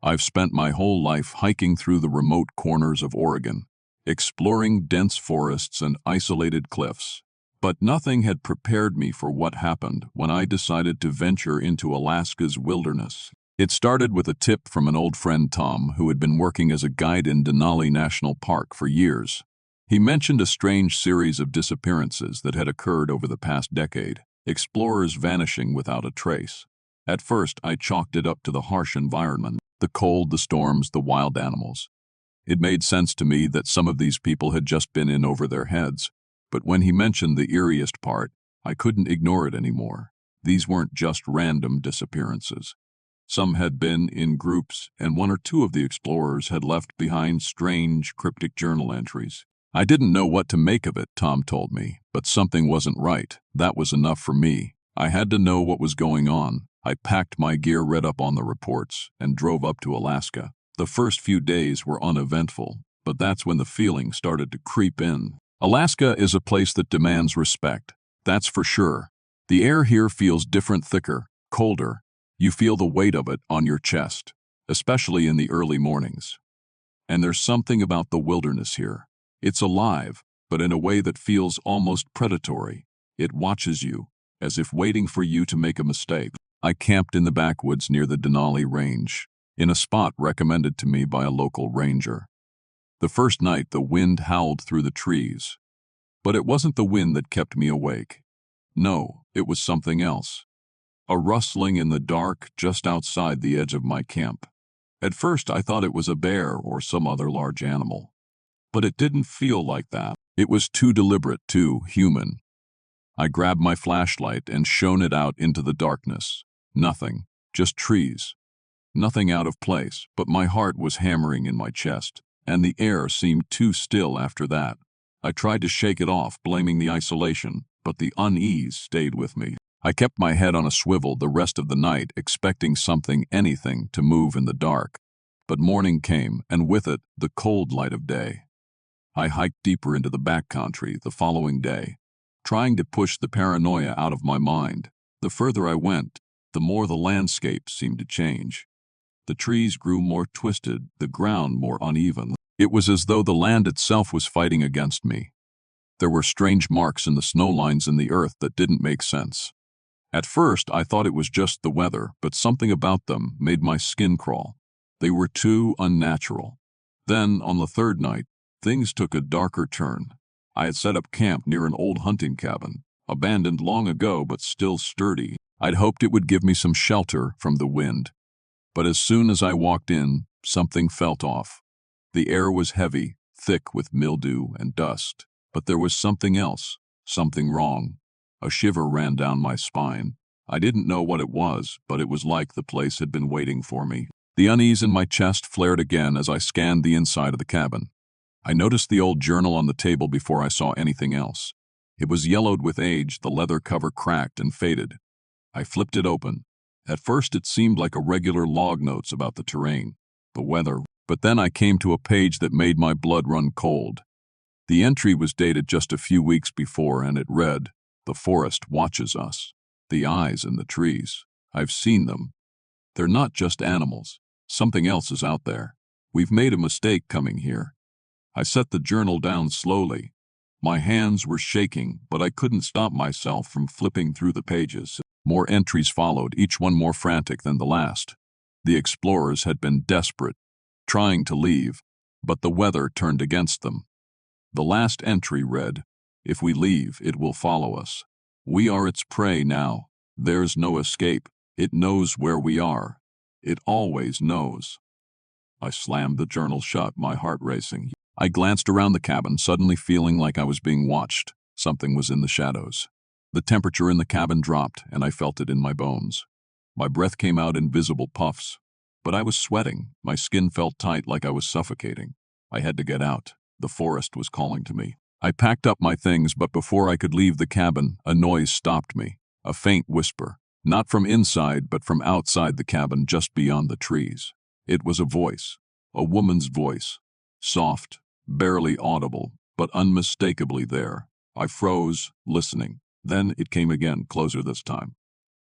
I've spent my whole life hiking through the remote corners of Oregon, exploring dense forests and isolated cliffs. But nothing had prepared me for what happened when I decided to venture into Alaska's wilderness. It started with a tip from an old friend, Tom, who had been working as a guide in Denali National Park for years. He mentioned a strange series of disappearances that had occurred over the past decade, explorers vanishing without a trace. At first, I chalked it up to the harsh environment, the cold, the storms, the wild animals. It made sense to me that some of these people had just been in over their heads. But when he mentioned the eeriest part, I couldn't ignore it anymore. These weren't just random disappearances. Some had been in groups, and one or two of the explorers had left behind strange, cryptic journal entries. I didn't know what to make of it, Tom told me, but something wasn't right. That was enough for me. I had to know what was going on. I packed my gear, read up on the reports, and drove up to Alaska. The first few days were uneventful, but that's when the feeling started to creep in. Alaska is a place that demands respect, that's for sure. The air here feels different, thicker, colder. You feel the weight of it on your chest, especially in the early mornings. And there's something about the wilderness here. It's alive, but in a way that feels almost predatory. It watches you, as if waiting for you to make a mistake. I camped in the backwoods near the Denali Range, in a spot recommended to me by a local ranger. The first night, the wind howled through the trees. But it wasn't the wind that kept me awake. No, it was something else. A rustling in the dark just outside the edge of my camp. At first, I thought it was a bear or some other large animal. But it didn't feel like that. It was too deliberate, too human. I grabbed my flashlight and shone it out into the darkness. Nothing, just trees. Nothing out of place, but my heart was hammering in my chest, and the air seemed too still after that. I tried to shake it off, blaming the isolation, but the unease stayed with me. I kept my head on a swivel the rest of the night, expecting something, anything, to move in the dark. But morning came, and with it, the cold light of day. I hiked deeper into the backcountry the following day, trying to push the paranoia out of my mind. The further I went, the more the landscape seemed to change. The trees grew more twisted, the ground more uneven. It was as though the land itself was fighting against me. There were strange marks in the snow lines in the earth that didn't make sense. At first, I thought it was just the weather, but something about them made my skin crawl. They were too unnatural. Then, on the third night, things took a darker turn. I had set up camp near an old hunting cabin, abandoned long ago but still sturdy. I'd hoped it would give me some shelter from the wind. But as soon as I walked in, something felt off. The air was heavy, thick with mildew and dust. But there was something else, something wrong. A shiver ran down my spine. I didn't know what it was, but it was like the place had been waiting for me. The unease in my chest flared again as I scanned the inside of the cabin. I noticed the old journal on the table before I saw anything else. It was yellowed with age, the leather cover cracked and faded. I flipped it open. At first it seemed like a regular log notes about the terrain, the weather, but then I came to a page that made my blood run cold. The entry was dated just a few weeks before, and it read, "The forest watches us. The eyes in the trees. I've seen them. They're not just animals. Something else is out there. We've made a mistake coming here." I set the journal down slowly. My hands were shaking, but I couldn't stop myself from flipping through the pages. More entries followed, each one more frantic than the last. The explorers had been desperate, trying to leave, but the weather turned against them. The last entry read, "If we leave, it will follow us. We are its prey now. There's no escape. It knows where we are. It always knows." I slammed the journal shut, my heart racing. I glanced around the cabin, suddenly feeling like I was being watched. Something was in the shadows. The temperature in the cabin dropped, and I felt it in my bones. My breath came out in visible puffs. But I was sweating. My skin felt tight, like I was suffocating. I had to get out. The forest was calling to me. I packed up my things, but before I could leave the cabin, a noise stopped me. A faint whisper, not from inside but from outside the cabin just beyond the trees. It was a voice, a woman's voice, soft, barely audible, but unmistakably there. I froze, listening. Then it came again, closer this time.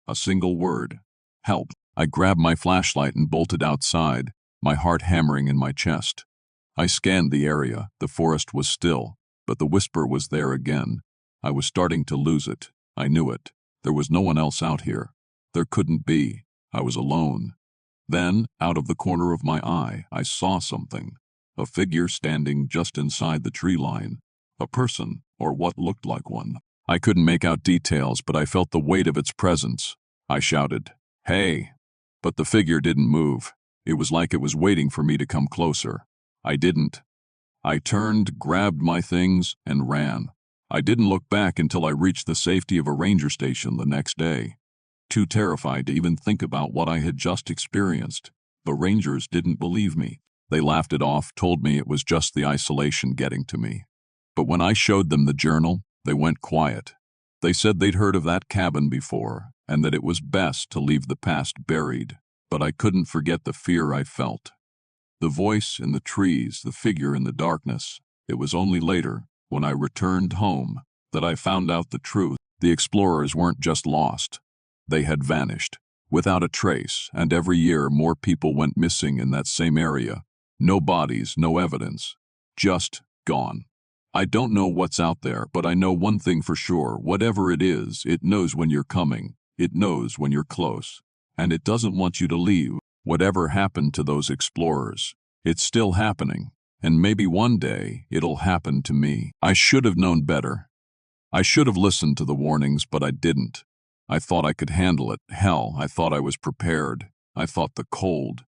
A single word. Help. I grabbed my flashlight and bolted outside, my heart hammering in my chest. I scanned the area. The forest was still, but the whisper was there again. I was starting to lose it. I knew it. There was no one else out here. There couldn't be. I was alone. Then, out of the corner of my eye, I saw something. A figure standing just inside the tree line. A person, or what looked like one. I couldn't make out details, but I felt the weight of its presence. I shouted, "Hey!" But the figure didn't move. It was like it was waiting for me to come closer. I didn't. I turned, grabbed my things, and ran. I didn't look back until I reached the safety of a ranger station the next day. Too terrified to even think about what I had just experienced. The rangers didn't believe me. They laughed it off, told me it was just the isolation getting to me. But when I showed them the journal, they went quiet. They said they'd heard of that cabin before, and that it was best to leave the past buried. But I couldn't forget the fear I felt. The voice in the trees, the figure in the darkness. It was only later, when I returned home, that I found out the truth. The explorers weren't just lost. They had vanished, without a trace, and every year more people went missing in that same area. No bodies, no evidence. Just gone. I don't know what's out there, but I know one thing for sure. Whatever it is, it knows when you're coming. It knows when you're close. And it doesn't want you to leave. Whatever happened to those explorers, it's still happening. And maybe one day, it'll happen to me. I should have known better. I should have listened to the warnings, but I didn't. I thought I could handle it. Hell, I thought I was prepared. I thought the cold,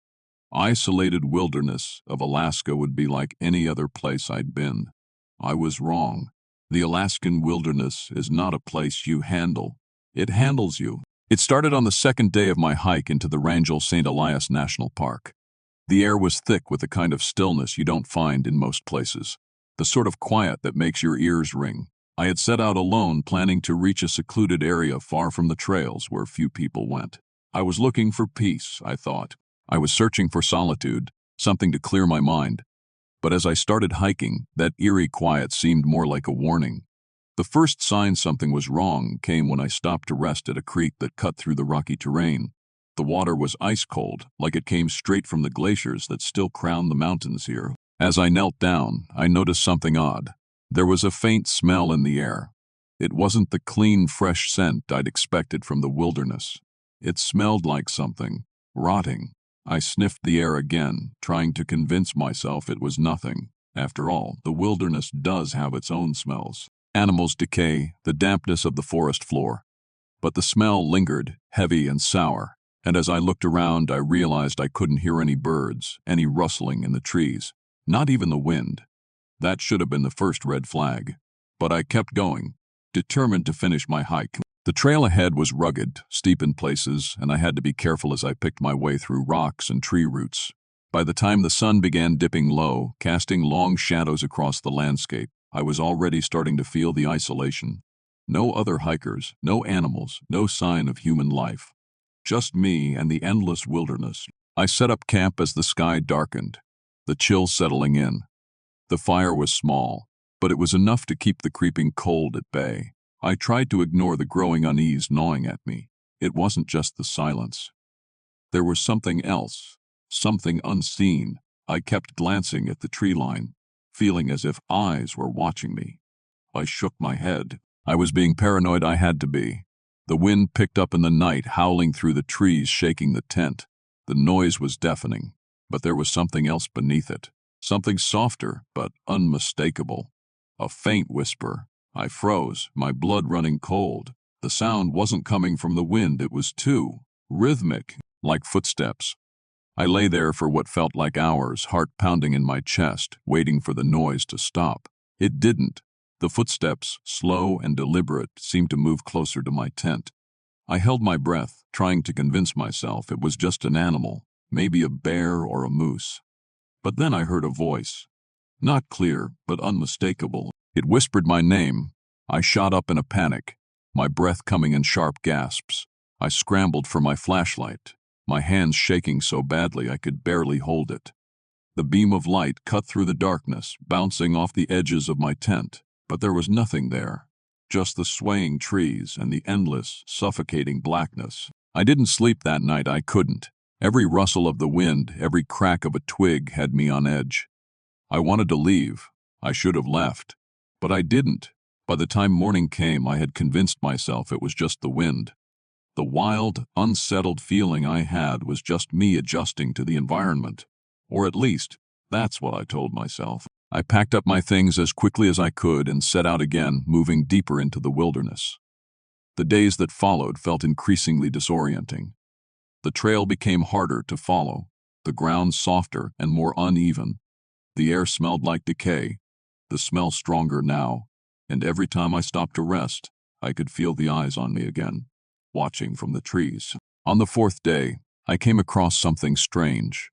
isolated wilderness of Alaska would be like any other place I'd been. I was wrong. The Alaskan wilderness is not a place you handle. It handles you. It started on the second day of my hike into the Wrangell St. Elias National Park. The air was thick with a kind of stillness you don't find in most places, the sort of quiet that makes your ears ring. I had set out alone, planning to reach a secluded area far from the trails where few people went. I was looking for peace, I thought. I was searching for solitude, something to clear my mind. But as I started hiking, that eerie quiet seemed more like a warning. The first sign something was wrong came when I stopped to rest at a creek that cut through the rocky terrain. The water was ice cold, like it came straight from the glaciers that still crown the mountains here. As I knelt down, I noticed something odd. There was a faint smell in the air. It wasn't the clean, fresh scent I'd expected from the wilderness. It smelled like something rotting. I sniffed the air again, trying to convince myself it was nothing. After all, the wilderness does have its own smells. Animals decay, the dampness of the forest floor. But the smell lingered, heavy and sour, and as I looked around, I realized I couldn't hear any birds, any rustling in the trees, not even the wind. That should have been the first red flag. But I kept going, determined to finish my hike. The trail ahead was rugged, steep in places, and I had to be careful as I picked my way through rocks and tree roots. By the time the sun began dipping low, casting long shadows across the landscape, I was already starting to feel the isolation. No other hikers, no animals, no sign of human life. Just me and the endless wilderness. I set up camp as the sky darkened, the chill settling in. The fire was small, but it was enough to keep the creeping cold at bay. I tried to ignore the growing unease gnawing at me. It wasn't just the silence. There was something else, something unseen. I kept glancing at the tree line, feeling as if eyes were watching me. I shook my head. I was being paranoid. I had to be. The wind picked up in the night, howling through the trees, shaking the tent. The noise was deafening, but there was something else beneath it. Something softer, but unmistakable. A faint whisper. I froze, my blood running cold. The sound wasn't coming from the wind. It was too rhythmic, like footsteps. I lay there for what felt like hours, heart pounding in my chest, waiting for the noise to stop. It didn't. The footsteps, slow and deliberate, seemed to move closer to my tent. I held my breath, trying to convince myself it was just an animal, maybe a bear or a moose. But then I heard a voice. Not clear, but unmistakable. It whispered my name. I shot up in a panic. my breath coming in sharp gasps. I scrambled for my flashlight, my hands shaking so badly I could barely hold it. The beam of light cut through the darkness, bouncing off the edges of my tent, but there was nothing there, just the swaying trees and the endless, suffocating blackness. I didn't sleep that night, I couldn't. Every rustle of the wind, every crack of a twig had me on edge. I wanted to leave. I should have left. But I didn't. By the time morning came, I had convinced myself it was just the wind. The wild, unsettled feeling I had was just me adjusting to the environment. Or at least, that's what I told myself. I packed up my things as quickly as I could and set out again, moving deeper into the wilderness. The days that followed felt increasingly disorienting. The trail became harder to follow, the ground softer and more uneven. The air smelled like decay, the smell stronger now, and every time I stopped to rest, I could feel the eyes on me again, watching from the trees. On the fourth day, I came across something strange.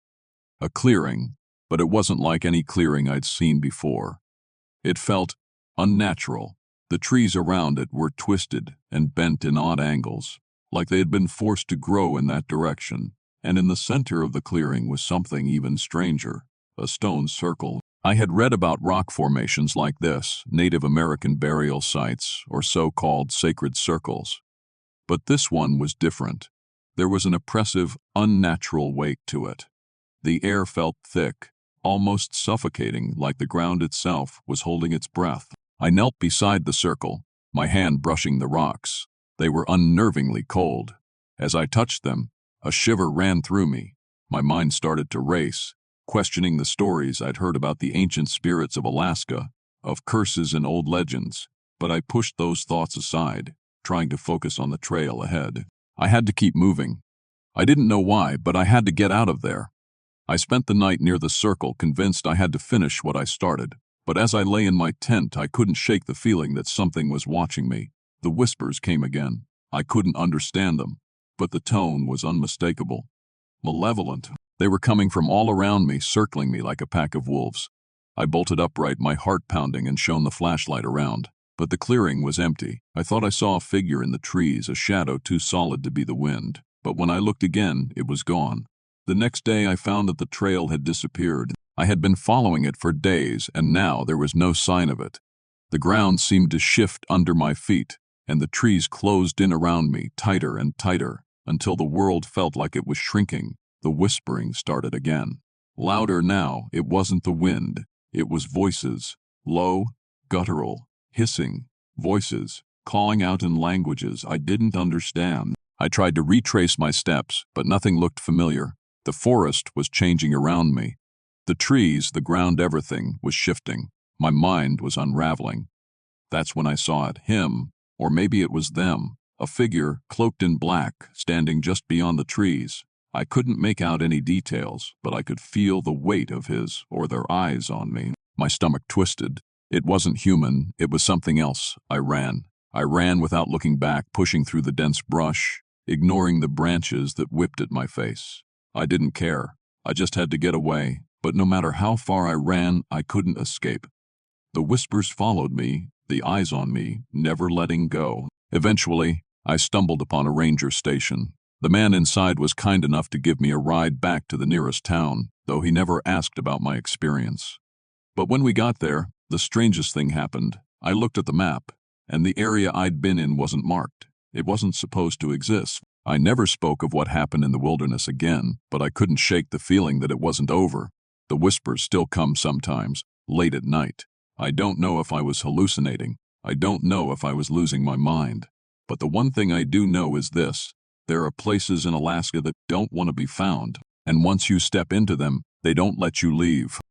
A clearing, but it wasn't like any clearing I'd seen before. It felt unnatural. The trees around it were twisted and bent in odd angles, like they had been forced to grow in that direction, and in the center of the clearing was something even stranger, a stone circle. I had read about rock formations like this, Native American burial sites, or so-called sacred circles. But this one was different. There was an oppressive, unnatural weight to it. The air felt thick, almost suffocating, like the ground itself was holding its breath. I knelt beside the circle, my hand brushing the rocks. They were unnervingly cold. As I touched them, a shiver ran through me. My mind started to race, questioning the stories I'd heard about the ancient spirits of Alaska, of curses and old legends, but I pushed those thoughts aside, trying to focus on the trail ahead. I had to keep moving. I didn't know why, but I had to get out of there. I spent the night near the circle, convinced I had to finish what I started. But as I lay in my tent, I couldn't shake the feeling that something was watching me. The whispers came again. I couldn't understand them, but the tone was unmistakable. Malevolent. They were coming from all around me, circling me like a pack of wolves. I bolted upright, my heart pounding, and shone the flashlight around. But the clearing was empty. I thought I saw a figure in the trees, a shadow too solid to be the wind. But when I looked again, it was gone. The next day I found that the trail had disappeared. I had been following it for days, and now there was no sign of it. The ground seemed to shift under my feet, and the trees closed in around me, tighter and tighter, until the world felt like it was shrinking. The whispering started again. Louder now. It wasn't the wind. It was voices. Low, guttural, hissing voices, calling out in languages I didn't understand. I tried to retrace my steps, but nothing looked familiar. The forest was changing around me. The trees, the ground, everything was shifting. My mind was unraveling. That's when I saw it. Him, or maybe it was them. A figure, cloaked in black, standing just beyond the trees. I couldn't make out any details, but I could feel the weight of his or their eyes on me. My stomach twisted. It wasn't human, it was something else. I ran. I ran without looking back, pushing through the dense brush, ignoring the branches that whipped at my face. I didn't care. I just had to get away, but no matter how far I ran, I couldn't escape. The whispers followed me, the eyes on me, never letting go. Eventually, I stumbled upon a ranger station. The man inside was kind enough to give me a ride back to the nearest town, though he never asked about my experience. But when we got there, the strangest thing happened. I looked at the map, and the area I'd been in wasn't marked. It wasn't supposed to exist. I never spoke of what happened in the wilderness again, but I couldn't shake the feeling that it wasn't over. The whispers still come sometimes, late at night. I don't know if I was hallucinating. I don't know if I was losing my mind. But the one thing I do know is this. There are places in Alaska that don't want to be found, and once you step into them, they don't let you leave.